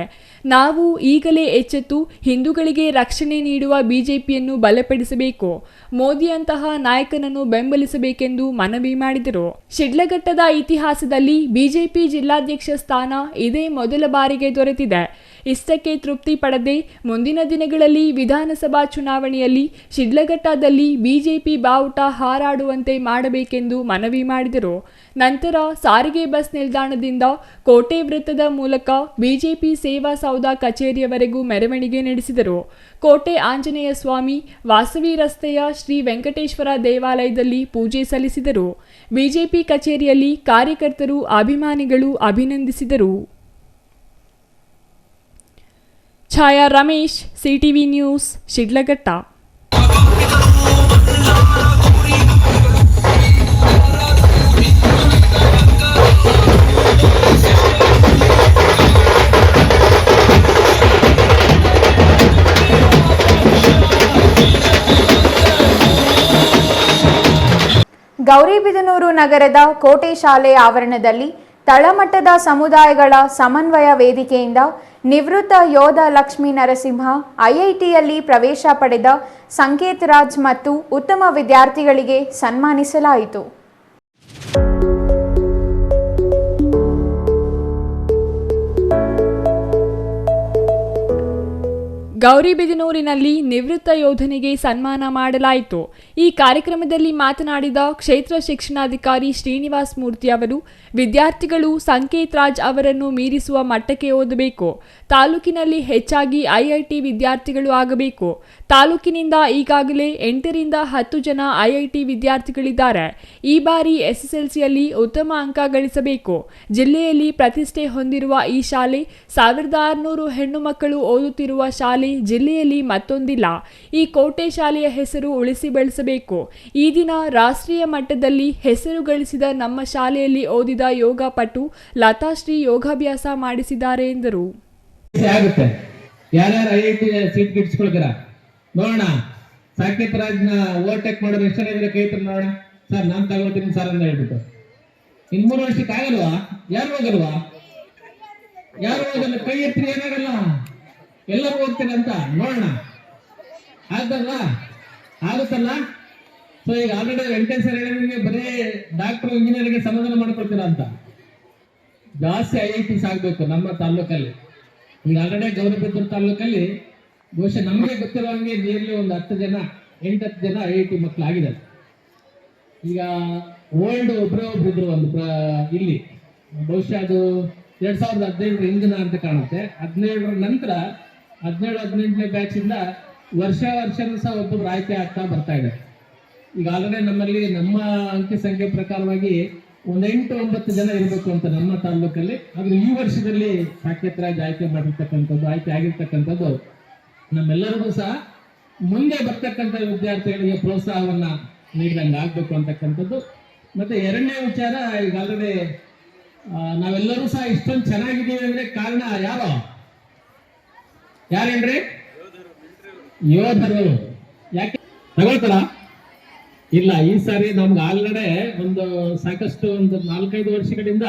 ನಾವು ಈಗಲೇ ಎಚ್ಚೆತ್ತು ಹಿಂದೂಗಳಿಗೆ ರಕ್ಷಣೆ ನೀಡುವ ಬಿಜೆಪಿಯನ್ನು ಬಲಪಡಿಸಬೇಕು, ಮೋದಿಯಂತಹ ನಾಯಕನನ್ನು ಬೆಂಬಲಿಸಬೇಕೆಂದು ಮನವಿ ಮಾಡಿದರು. ಶಿಡ್ಲಘಟ್ಟದ ಇತಿಹಾಸದಲ್ಲಿ ಬಿಜೆಪಿ ಜಿಲ್ಲಾಧ್ಯಕ್ಷ ಸ್ಥಾನ ಇದೇ ಮೊದಲ ಬಾರಿಗೆ ದೊರೆತಿದೆ. ಇಷ್ಟಕ್ಕೆ ತೃಪ್ತಿ ಪಡದೆ ಮುಂದಿನ ದಿನಗಳಲ್ಲಿ ವಿಧಾನಸಭಾ ಚುನಾವಣೆಯಲ್ಲಿ ಶಿಡ್ಲಘಟ್ಟದಲ್ಲಿ ಬಿಜೆಪಿ ಬಾವುಟ ಹಾರಾಡುವಂತೆ ಮಾಡಬೇಕೆಂದು ಮನವಿ ಮಾಡಿದರು. ನಂತರ ಸಾರಿಗೆ ಬಸ್ ನಿಲ್ದಾಣದಿಂದ ಕೋಟೆ ವೃತ್ತದ ಮೂಲಕ ಬಿಜೆಪಿ ಸೇವಾ ಸೌಧ ಕಚೇರಿಯವರೆಗೂ ಮೆರವಣಿಗೆ ನಡೆಸಿದರು. ಕೋಟೆ ಆಂಜನೇಯ ಸ್ವಾಮಿ, ವಾಸವಿ ರಸ್ತೆಯ ಶ್ರೀ ವೆಂಕಟೇಶ್ವರ ದೇವಾಲಯದಲ್ಲಿ ಪೂಜೆ ಸಲ್ಲಿಸಿದರು. ಬಿಜೆಪಿ ಕಚೇರಿಯಲ್ಲಿ ಕಾರ್ಯಕರ್ತರು, ಅಭಿಮಾನಿಗಳು ಅಭಿನಂದಿಸಿದರು. ಛಾಯಾ ರಮೇಶ್, ಸಿಟಿವಿ ನ್ಯೂಸ್, ಶಿಡ್ಲಘಟ್ಟ. ಗೌರಿಬಿದನೂರು ನಗರದ ಕೋಟೆ ಶಾಲೆ ಆವರಣದಲ್ಲಿ ತಳಮಟ್ಟದ ಸಮುದಾಯಗಳ ಸಮನ್ವಯ ವೇದಿಕೆಯಿಂದ ನಿವೃತ್ತ ಯೋಧ ಲಕ್ಷ್ಮೀ ನರಸಿಂಹ ಐಐಟಿಯಲ್ಲಿ ಪ್ರವೇಶ ಪಡೆದ ಸಂಕೇತ್ ರಾಜ್ ಮತ್ತು ಉತ್ತಮ ವಿದ್ಯಾರ್ಥಿಗಳಿಗೆ ಸನ್ಮಾನಿಸಲಾಯಿತು. ಗೌರಿಬಿದನೂರಿನಲ್ಲಿ ನಿವೃತ್ತ ಯೋಧನಿಗೆ ಸನ್ಮಾನ ಮಾಡಲಾಯಿತು. ಈ ಕಾರ್ಯಕ್ರಮದಲ್ಲಿ ಮಾತನಾಡಿದ ಕ್ಷೇತ್ರ ಶಿಕ್ಷಣಾಧಿಕಾರಿ ಶ್ರೀನಿವಾಸ್ ಮೂರ್ತಿ ಅವರು, ವಿದ್ಯಾರ್ಥಿಗಳು ಸಂಕೇತ್ ರಾಜ್ ಅವರನ್ನು ಮೀರಿಸುವ ಮಟ್ಟಕ್ಕೆ ಓದಬೇಕು. ತಾಲೂಕಿನಲ್ಲಿ ಹೆಚ್ಚಾಗಿ ಐಐಟಿ ವಿದ್ಯಾರ್ಥಿಗಳು ಆಗಬೇಕು. ತಾಲೂಕಿನಿಂದ ಈಗಾಗಲೇ 8 ರಿಂದ 10 ಜನ ಐಐಟಿ ವಿದ್ಯಾರ್ಥಿಗಳಿದ್ದಾರೆ. ಈ ಬಾರಿ ಎಸ್ಎಸ್ಎಲ್ಸಿಯಲ್ಲಿ ಉತ್ತಮ ಅಂಕ ಗಳಿಸಬೇಕು. ಜಿಲ್ಲೆಯಲ್ಲಿ ಪ್ರತಿಷ್ಠೆ ಹೊಂದಿರುವ ಈ ಶಾಲೆ 1600 ಹೆಣ್ಣು ಮಕ್ಕಳು ಓದುತ್ತಿರುವ ಶಾಲೆ ಜಿಲ್ಲೆಯಲ್ಲಿ ಮತ್ತೊಂದಿಲ್ಲ. ಈ ಕೋಟೆ ಶಾಲೆಯ ಹೆಸರು ಉಳಿಸಿ ಬೆಳೆಸಬೇಕು. ಈ ದಿನ ರಾಷ್ಟ್ರೀಯ ಮಟ್ಟದಲ್ಲಿ ಹೆಸರು ಗಳಿಸಿದ ನಮ್ಮ ಶಾಲೆಯಲ್ಲಿ ಓದಿದ ಯೋಗ ಪಟು ಲತಾಶ್ರೀ ಯೋಗಾಭ್ಯಾಸ ಮಾಡಿಸಿದ್ದಾರೆ ಎಂದರು. ಯಾರ್ಯಾರು ಐಐಟಿ ಸೀಟ್ ಗಿಟ್ಸ್ಕೊಳ್ತೀರಾ ನೋಡೋಣ. ಸಾಕೇತ್ ರಾಜ್ನ ಓವರ್ಟೇಕ್ ಮಾಡೋರು ಎಷ್ಟು ಜನ ಇದ್ರೆ ಕೈ ತರ ನೋಡೋಣ. ಸರ್ ನಾನು ತಗೊಳ್ತೀನಿ ಸರ್ ಅಂತ ಹೇಳ್ಬಿಟ್ಟು ಇನ್ 3 ವರ್ಷಕ್ಕೆ ಆಗಲ್ವಾ? ಯಾರು ಹೋಗಲ್ವಾ? ಯಾರು ಹೋಗಲ್ಲ? ಕೈ ಎತ್ತಿ ಏನಾಗಲ್ಲ, ಎಲ್ಲರೂ ಹೋಗ್ತೀನಿ ಅಂತ ನೋಡೋಣ. ಆಗ್ತಲ್ಲ? ಆಗುತ್ತಲ್ಲ? ಸೊ ಈಗ ಆಲ್ರೆಡಿ ವೆಂಕಟೇಶ್ವರ ಹೇಳಿದ್ರೆ ಬರೀ ಡಾಕ್ಟರ್ ಇಂಜಿನಿಯರ್ಗೆ ಸಮಾಧಾನ ಮಾಡ್ಕೊಳ್ತೀರಾ ಅಂತ. ಜಾಸ್ತಿ ಐಐಟಿಸ್ ಆಗ್ಬೇಕು ನಮ್ಮ ತಾಲೂಕಲ್ಲಿ. ಈಗ ಆಲ್ರೆಡಿ ಗೌರಿಬಿದನೂರು ತಾಲೂಕಲ್ಲಿ ಬಹುಶಃ ನಮಗೆ ಗೊತ್ತಿರೋ ಹಂಗೆ ನಿಯರ್ಲಿ ಒಂದು 8-10 ಜನ ಐಐಟಿ ಮಕ್ಕಳು ಆಗಿದ್ದಾರೆ. ಈಗ ಓಲ್ಡ್ ಒಬ್ರು ಇದ್ರು ಒಂದು ಇಲ್ಲಿ ಬಹುಶಃ ಅದು 2017 ಇಂದಿನ ಅಂತ ಕಾಣುತ್ತೆ. 17 ನಂತರ 17-18ನೇ ಬ್ಯಾಚ್ ಇಂದ ವರ್ಷನೂ ಸಹ ಒಬ್ಬರು ಆಯ್ಕೆ ಆಗ್ತಾ ಬರ್ತಾ ಇದೆ. ಈಗ ಆಲ್ರೆಡಿ ನಮ್ಮಲ್ಲಿ ನಮ್ಮ ಅಂಕಿ ಸಂಖ್ಯೆ ಪ್ರಕಾರವಾಗಿ ಒಂದು 8-9 ಜನ ಇರಬೇಕು ಅಂತ ನಮ್ಮ ತಾಲೂಕಲ್ಲಿ. ಆದ್ರೆ ಈ ವರ್ಷದಲ್ಲಿ ಸಾಕೇತ್ ರಾಜ್ ಆಯ್ಕೆ ಆಗಿರ್ತಕ್ಕಂಥದ್ದು ನಮ್ಮೆಲ್ಲರಿಗೂ ಸಹ ಮುಂದೆ ಬರ್ತಕ್ಕಂಥ ವಿದ್ಯಾರ್ಥಿಗಳಿಗೆ ಪ್ರೋತ್ಸಾಹವನ್ನ ನೀಡಿದಂಗೆ ಆಗ್ಬೇಕು ಅಂತಕ್ಕಂಥದ್ದು. ಮತ್ತೆ ಎರಡನೇ ವಿಚಾರ, ಈಗ ಆಲ್ರೆಡಿ ನಾವೆಲ್ಲರೂ ಸಹ ಇಷ್ಟೊಂದು ಚೆನ್ನಾಗಿದ್ದೀವಿ ಅಂದ್ರೆ ಕಾರಣ ಯಾರೇನ್ರಿ? ಯೋಧರು. ಯಾಕೆ ತಗೊಳ್ತಾರ? ಇಲ್ಲ, ಈ ಸಾರಿ ನಮ್ಗೆ ಆಲ್ರೆಡಿ ಸಾಕಷ್ಟು ಒಂದು 4-5 ವರ್ಷಗಳಿಂದ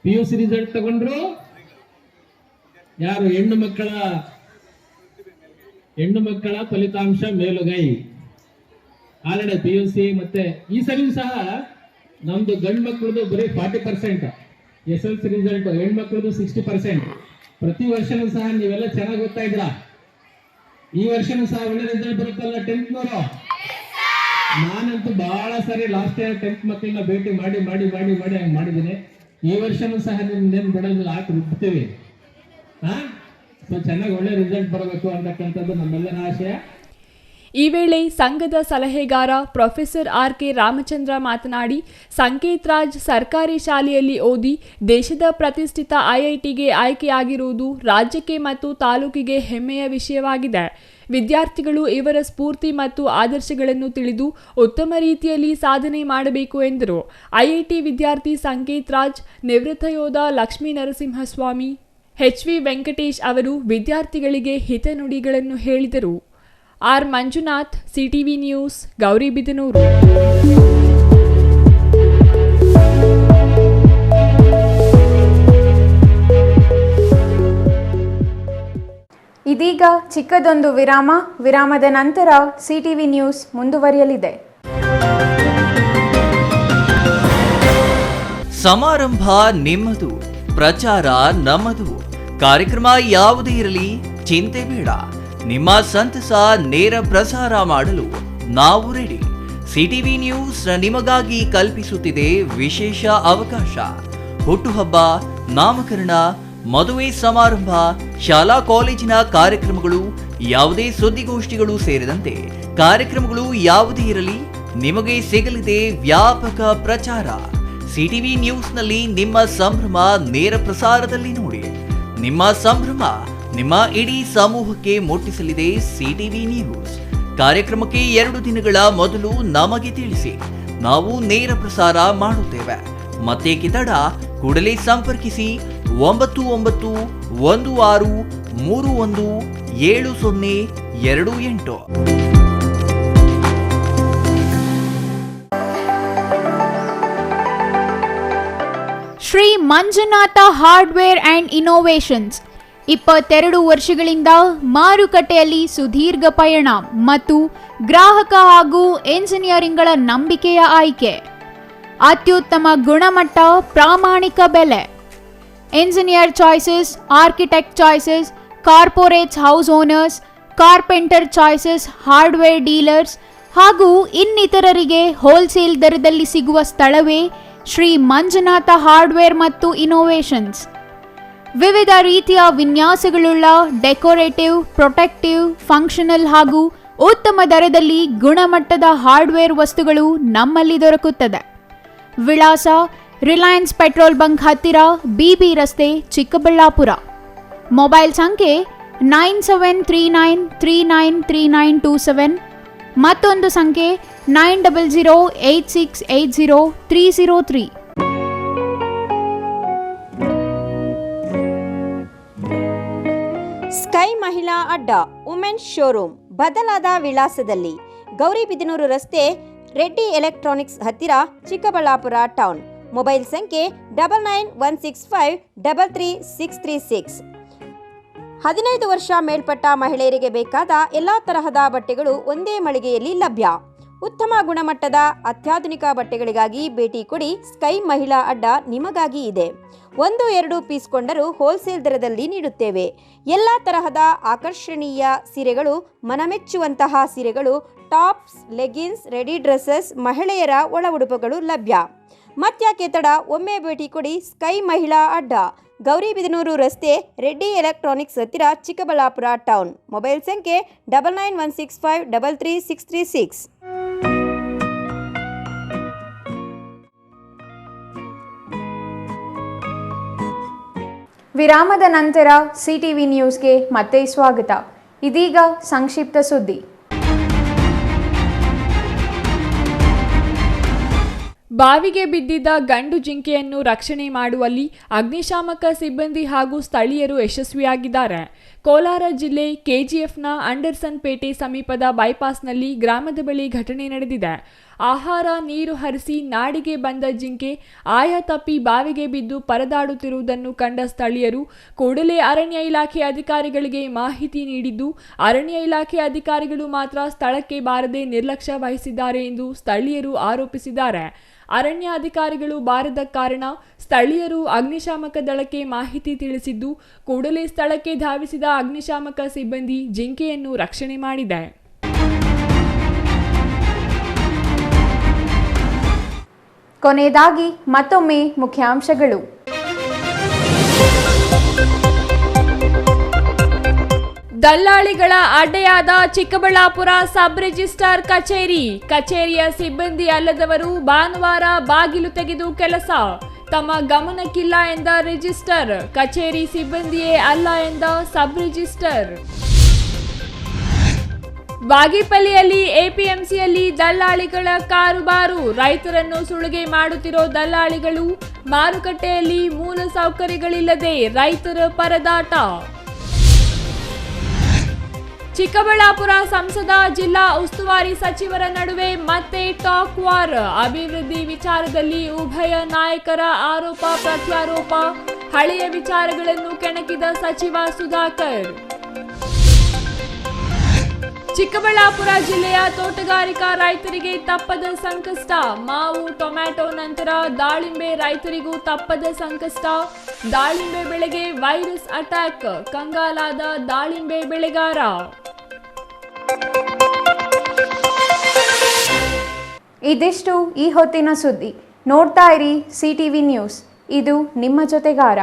PUC ರಿಸಲ್ಟ್ ತಗೊಂಡ್ರು ಯಾರು ಹೆಣ್ಣು ಮಕ್ಕಳ ಫಲಿತಾಂಶ ಮೇಲುಗೈ. ಆಲ್ರೆಡಿ PUC ಮತ್ತೆ ಈ ಸರಿ ಸಹ ನಮ್ದು ಗಂಡು ಮಕ್ಕಳದು ಬರೀ 40%, SSLC ರಿಸಲ್ಟ್ ಹೆಣ್ಮಕ್ಳದು 60%. ಪ್ರತಿ ವರ್ಷನೂ ಸಹ ನೀವೆಲ್ಲ ಚೆನ್ನಾಗಿ ಓದ್ತಾ ಇದ್ರ. ಈ ವರ್ಷನೂ ಸಹ ಒಳ್ಳೆ ರಿಸಲ್ಟ್ ಬರುತ್ತಲ್ಲ 10th ನವರು. ನಾನಂತೂ ಬಹಳ ಸರಿ ಲಾಸ್ಟ್ ಇಯರ್ 10th ಮಕ್ಕಳನ್ನ ಭೇಟಿ ಮಾಡಿ ಹಂಗೆ ಮಾಡಿದ್ದೀನಿ. ಈ ವರ್ಷನೂ ಸಹ ನಿಮ್ದೇನು ಬಿಡೋದಿಲ್ಲ, ಹಾಕಿ ಸೊ ಚೆನ್ನಾಗಿ ಒಳ್ಳೆ ರಿಸಲ್ಟ್ ಬರಬೇಕು ಅಂತಕ್ಕಂಥದ್ದು ನಮ್ಮೆಲ್ಲರ ಆಶಯ. ಈ ವೇಳೆ ಸಂಘದ ಸಲಹೆಗಾರ ಪ್ರೊಫೆಸರ್ RK ರಾಮಚಂದ್ರ ಮಾತನಾಡಿ, ಸಂಕೇತ್ ರಾಜ್ ಸರ್ಕಾರಿ ಶಾಲೆಯಲ್ಲಿ ಓದಿ ದೇಶದ ಪ್ರತಿಷ್ಠಿತ ಐಐಟಿಗೆ ಆಯ್ಕೆಯಾಗಿರುವುದು ರಾಜ್ಯಕ್ಕೆ ಮತ್ತು ತಾಲೂಕಿಗೆ ಹೆಮ್ಮೆಯ ವಿಷಯವಾಗಿದೆ. ವಿದ್ಯಾರ್ಥಿಗಳು ಇವರ ಸ್ಫೂರ್ತಿ ಮತ್ತು ಆದರ್ಶಗಳನ್ನು ತಿಳಿದು ಉತ್ತಮ ರೀತಿಯಲ್ಲಿ ಸಾಧನೆ ಮಾಡಬೇಕು ಎಂದರು. ಐಐಟಿ ವಿದ್ಯಾರ್ಥಿ ಸಂಕೇತ್ ರಾಜ್, ನಿವೃತ್ತ ಯೋಧ ಲಕ್ಷ್ಮೀ ನರಸಿಂಹಸ್ವಾಮಿ, HV ವೆಂಕಟೇಶ್ ಅವರು ವಿದ್ಯಾರ್ಥಿಗಳಿಗೆ ಹಿತನುಡಿಗಳನ್ನು ಹೇಳಿದರು. R Manjunath, CTV news, Gauribidanur. ಇದೀಗ ಚಿಕ್ಕದೊಂದು ವಿರಾಮದ ನಂತರ CTV ನ್ಯೂಸ್ ಮುಂದುವರಿಯಲಿದೆ. ಸಮಾರಂಭ ನಿಮ್ಮದು, ಪ್ರಚಾರ ನಮ್ಮದು. ಕಾರ್ಯಕ್ರಮ ಯಾವುದೇ ಇರಲಿ ಚಿಂತೆ ಬೇಡ. ನಿಮ್ಮ ಸಂತಸ ನೇರ ಪ್ರಸಾರ ಮಾಡಲು ನಾವು ರೆಡಿ. CTV ನ್ಯೂಸ್ ನಿಮಗಾಗಿ ಕಲ್ಪಿಸುತ್ತಿದೆ ವಿಶೇಷ ಅವಕಾಶ. ಹುಟ್ಟುಹಬ್ಬ, ನಾಮಕರಣ, ಮದುವೆ ಸಮಾರಂಭ, ಶಾಲಾ ಕಾಲೇಜಿನ ಕಾರ್ಯಕ್ರಮಗಳು, ಯಾವುದೇ ಸುದ್ದಿಗೋಷ್ಠಿಗಳು ಸೇರಿದಂತೆ ಕಾರ್ಯಕ್ರಮಗಳು ಯಾವುದೇ ಇರಲಿ ನಿಮಗೆ ಸಿಗಲಿದೆ ವ್ಯಾಪಕ ಪ್ರಚಾರ. CTV ನ್ಯೂಸ್ನಲ್ಲಿ ನಿಮ್ಮ ಸಂಭ್ರಮ ನೇರ ಪ್ರಸಾರದಲ್ಲಿ ನೋಡಿ. ನಿಮ್ಮ ಸಂಭ್ರಮ ನಿಮ್ಮ ಇಡೀ ಸಮೂಹಕ್ಕೆ ಮುಟ್ಟಿಸಲಿದೆ CTV ನ್ಯೂಸ್. ಕಾರ್ಯಕ್ರಮಕ್ಕೆ 2 ದಿನಗಳ ಮೊದಲು ನಮಗೆ ತಿಳಿಸಿ, ನಾವು ನೇರ ಪ್ರಸಾರ ಮಾಡುತ್ತೇವೆ. ಮತ್ತೆ ಕಿತಡ ಕೂಡಲೇ ಸಂಪರ್ಕಿಸಿ 9916317028. Shri Manjunatha hardware and innovations 22 ವರ್ಷಗಳಿಂದ ಮಾರುಕಟ್ಟೆಯಲ್ಲಿ ಸುದೀರ್ಘ ಪಯಣ ಮತ್ತು ಗ್ರಾಹಕ ಹಾಗೂ ಎಂಜಿನಿಯರಿಂಗ್ಗಳ ನಂಬಿಕೆಯ ಆಯ್ಕೆ. ಅತ್ಯುತ್ತಮ ಗುಣಮಟ್ಟ, ಪ್ರಾಮಾಣಿಕ ಬೆಲೆ. Engineer choices, architect choices, corporates house owners, carpenter choices, hardware dealers ಹಾಗೂ ಇನ್ನಿತರರಿಗೆ ಹೋಲ್ಸೇಲ್ ದರದಲ್ಲಿ ಸಿಗುವ ಸ್ಥಳವೇ ಶ್ರೀ ಮಂಜುನಾಥ ಹಾರ್ಡ್ವೇರ್ ಮತ್ತು ಇನೋವೇಷನ್ಸ್. ವಿವಿಧ ರೀತಿಯ ವಿನ್ಯಾಸಗಳುಳ್ಳ ಡೆಕೋರೇಟಿವ್, ಪ್ರೊಟೆಕ್ಟಿವ್, ಫಂಕ್ಷನಲ್ ಹಾಗೂ ಉತ್ತಮ ದರದಲ್ಲಿ ಗುಣಮಟ್ಟದ ಹಾರ್ಡ್ವೇರ್ ವಸ್ತುಗಳು ನಮ್ಮಲ್ಲಿ ದೊರಕುತ್ತದೆ. ವಿಳಾಸ: ರಿಲಯನ್ಸ್ ಪೆಟ್ರೋಲ್ ಬಂಕ್ ಹತ್ತಿರ, BB ರಸ್ತೆ, ಚಿಕ್ಕಬಳ್ಳಾಪುರ. ಮೊಬೈಲ್ ಸಂಖ್ಯೆ 9739393927, ಮತ್ತೊಂದು ಸಂಖ್ಯೆ 9008680303. ಸ್ಕೈ ಮಹಿಳಾ ಅಡ್ಡ ವುಮೆನ್ಸ್ ಶೋರೂಮ್ ಬದಲಾದ ವಿಳಾಸದಲ್ಲಿ, ಗೌರಿಬಿದನೂರು ರಸ್ತೆ, ರೆಡ್ಡಿ ಎಲೆಕ್ಟ್ರಾನಿಕ್ಸ್ ಹತ್ತಿರ, ಚಿಕ್ಕಬಳ್ಳಾಪುರ ಟೌನ್. ಮೊಬೈಲ್ ಸಂಖ್ಯೆ 9916533636. 15 ವರ್ಷ ಮೇಲ್ಪಟ್ಟ ಮಹಿಳೆಯರಿಗೆ ಬೇಕಾದ ಎಲ್ಲ ತರಹದ ಬಟ್ಟೆಗಳು ಒಂದೇ ಮಳಿಗೆಯಲ್ಲಿ ಲಭ್ಯ. ಉತ್ತಮ ಗುಣಮಟ್ಟದ ಅತ್ಯಾಧುನಿಕ ಬಟ್ಟೆಗಳಿಗಾಗಿ ಭೇಟಿ ಕೊಡಿ. ಸ್ಕೈ ಮಹಿಳಾ ಅಡ್ಡ ನಿಮಗಾಗಿ ಇದೆ. 1-2 ಪೀಸ್ ಕೊಂಡರೂ ಹೋಲ್ಸೇಲ್ ದರದಲ್ಲಿ ನೀಡುತ್ತೇವೆ. ಎಲ್ಲ ತರಹದ ಆಕರ್ಷಣೀಯ ಸೀರೆಗಳು, ಮನಮೆಚ್ಚುವಂತಹ ಸೀರೆಗಳು, ಟಾಪ್ಸ್, ಲೆಗಿನ್ಸ್, ರೆಡಿ ಡ್ರೆಸ್ಸಸ್, ಮಹಿಳೆಯರ ಒಳ ಉಡುಪುಗಳು ಲಭ್ಯ. ಮತ್ಯಾಕೆ ತಡ, ಒಮ್ಮೆ ಭೇಟಿ ಕೊಡಿ. ಸ್ಕೈ ಮಹಿಳಾ ಅಡ್ಡ, ಗೌರಿಬಿದನೂರು ರಸ್ತೆ, ರೆಡ್ಡಿ ಎಲೆಕ್ಟ್ರಾನಿಕ್ಸ್ ಹತ್ತಿರ, ಚಿಕ್ಕಬಳ್ಳಾಪುರ ಟೌನ್. ಮೊಬೈಲ್ ಸಂಖ್ಯೆ 9916533636. ವಿರಾಮದ ನಂತರ CTV ನ್ಯೂಸ್ಗೆ ಮತ್ತೆ ಸ್ವಾಗತ. ಇದೀಗ ಸಂಕ್ಷಿಪ್ತ ಸುದ್ದಿ. ಬಾವಿಗೆ ಬಿದ್ದಿದ್ದ ಗಂಡು ಜಿಂಕೆಯನ್ನು ರಕ್ಷಣೆ ಮಾಡುವಲ್ಲಿ ಅಗ್ನಿಶಾಮಕ ಸಿಬ್ಬಂದಿ ಹಾಗೂ ಸ್ಥಳೀಯರು ಯಶಸ್ವಿಯಾಗಿದ್ದಾರೆ. ಕೋಲಾರ ಜಿಲ್ಲೆ KGFನ ಅಂಡರ್ಸನ್ ಪೇಟೆ ಸಮೀಪದ ಬೈಪಾಸ್ನಲ್ಲಿ ಗ್ರಾಮದ ಬಳಿ ಘಟನೆ ನಡೆದಿದೆ. ಆಹಾರ ನೀರು ಹರಿಸಿ ನಾಡಿಗೆ ಬಂದ ಜಿಂಕೆ ಆಯ ತಪ್ಪಿ ಬಾವಿಗೆ ಬಿದ್ದು ಪರದಾಡುತ್ತಿರುವುದನ್ನು ಕಂಡ ಸ್ಥಳೀಯರು ಕೂಡಲೇ ಅರಣ್ಯ ಇಲಾಖೆ ಅಧಿಕಾರಿಗಳಿಗೆ ಮಾಹಿತಿ ನೀಡಿದ್ದು, ಅರಣ್ಯ ಇಲಾಖೆ ಅಧಿಕಾರಿಗಳು ಮಾತ್ರ ಸ್ಥಳಕ್ಕೆ ಬಾರದೆ ನಿರ್ಲಕ್ಷ್ಯ ವಹಿಸಿದ್ದಾರೆ ಎಂದು ಸ್ಥಳೀಯರು ಆರೋಪಿಸಿದ್ದಾರೆ. ಅರಣ್ಯ ಅಧಿಕಾರಿಗಳು ಬಾರದ ಕಾರಣ ಸ್ಥಳೀಯರು ಅಗ್ನಿಶಾಮಕ ದಳಕ್ಕೆ ಮಾಹಿತಿ ತಿಳಿಸಿದ್ದು, ಕೂಡಲೇ ಸ್ಥಳಕ್ಕೆ ಧಾವಿಸಿದ ಅಗ್ನಿಶಾಮಕ ಸಿಬ್ಬಂದಿ ಜಿಂಕೆಯನ್ನು ರಕ್ಷಣೆ ಮಾಡಿದೆ. ಕೊನೆಯದಾಗಿ ಮತ್ತೊಮ್ಮೆ ಮುಖ್ಯಾಂಶಗಳು. ದಲ್ಲಾಳಿಗಳ ಅಡ್ಡೆಯಾದ ಚಿಕ್ಕಬಳ್ಳಾಪುರ ಸಬ್ ರಿಜಿಸ್ಟ್ರಾರ್ ಕಚೇರಿಯ ಸಿಬ್ಬಂದಿ ಅಲ್ಲದವರು ಭಾನುವಾರ ಬಾಗಿಲು ತೆಗೆದು ಕೆಲಸ. ತಮ್ಮ ಗಮನಕ್ಕಿಲ್ಲ ಎಂದ ರಿಜಿಸ್ಟರ್, ಕಚೇರಿ ಸಿಬ್ಬಂದಿಯೇ ಅಲ್ಲ ಎಂದ ಸಬ್ ರಿಜಿಸ್ಟರ್. ಬಾಗೇಪಲ್ಲಿಯಲ್ಲಿ APMCಯಲ್ಲಿ ದಲ್ಲಾಳಿಗಳ ಕಾರುಬಾರು, ರೈತರನ್ನು ಸುಲಿಗೆ ಮಾಡುತ್ತಿರೋ ದಲ್ಲಾಳಿಗಳು, ಮಾರುಕಟ್ಟೆಯಲ್ಲಿ ಮೂಲ ಸೌಕರ್ಯಗಳಿಲ್ಲದೆ ರೈತರ ಪರದಾಟ. ಚಿಕ್ಕಬಳ್ಳಾಪುರ ಸಂಸದ ಜಿಲ್ಲಾ ಉಸ್ತುವಾರಿ ಸಚಿವರ ನಡುವೆ ಮತ್ತೆ ಟಾಕ್ ವಾರ್, ಅಭಿವೃದ್ಧಿ ವಿಚಾರದಲ್ಲಿ ಉಭಯ ನಾಯಕರ ಆರೋಪ ಪ್ರತ್ಯಾರೋಪ, ಹಳೆಯ ವಿಚಾರಗಳನ್ನು ಕೆಣಕಿದ ಸಚಿವ ಸುಧಾಕರ್. ಚಿಕ್ಕಬಳ್ಳಾಪುರ ಜಿಲ್ಲೆಯ ತೋಟಗಾರಿಕಾ ರೈತರಿಗೆ ತಪ್ಪದ ಸಂಕಷ್ಟ, ಮಾವು, ಟೊಮ್ಯಾಟೊ ನಂತರ ದಾಳಿಂಬೆ ರೈತರಿಗೂ ತಪ್ಪದ ಸಂಕಷ್ಟ. ದಾಳಿಂಬೆ ಬೆಳೆಗೆ ವೈರಸ್ ಅಟ್ಯಾಕ್, ಕಂಗಾಲಾದ ದಾಳಿಂಬೆ ಬೆಳೆಗಾರ. ಇದಿಷ್ಟು ಈ ಹೊತ್ತಿನ ಸುದ್ದಿ. ನೋಡ್ತಾ ಇರಿ CTV ನ್ಯೂಸ್, ಇದು ನಿಮ್ಮ ಜೊತೆಗಾರ.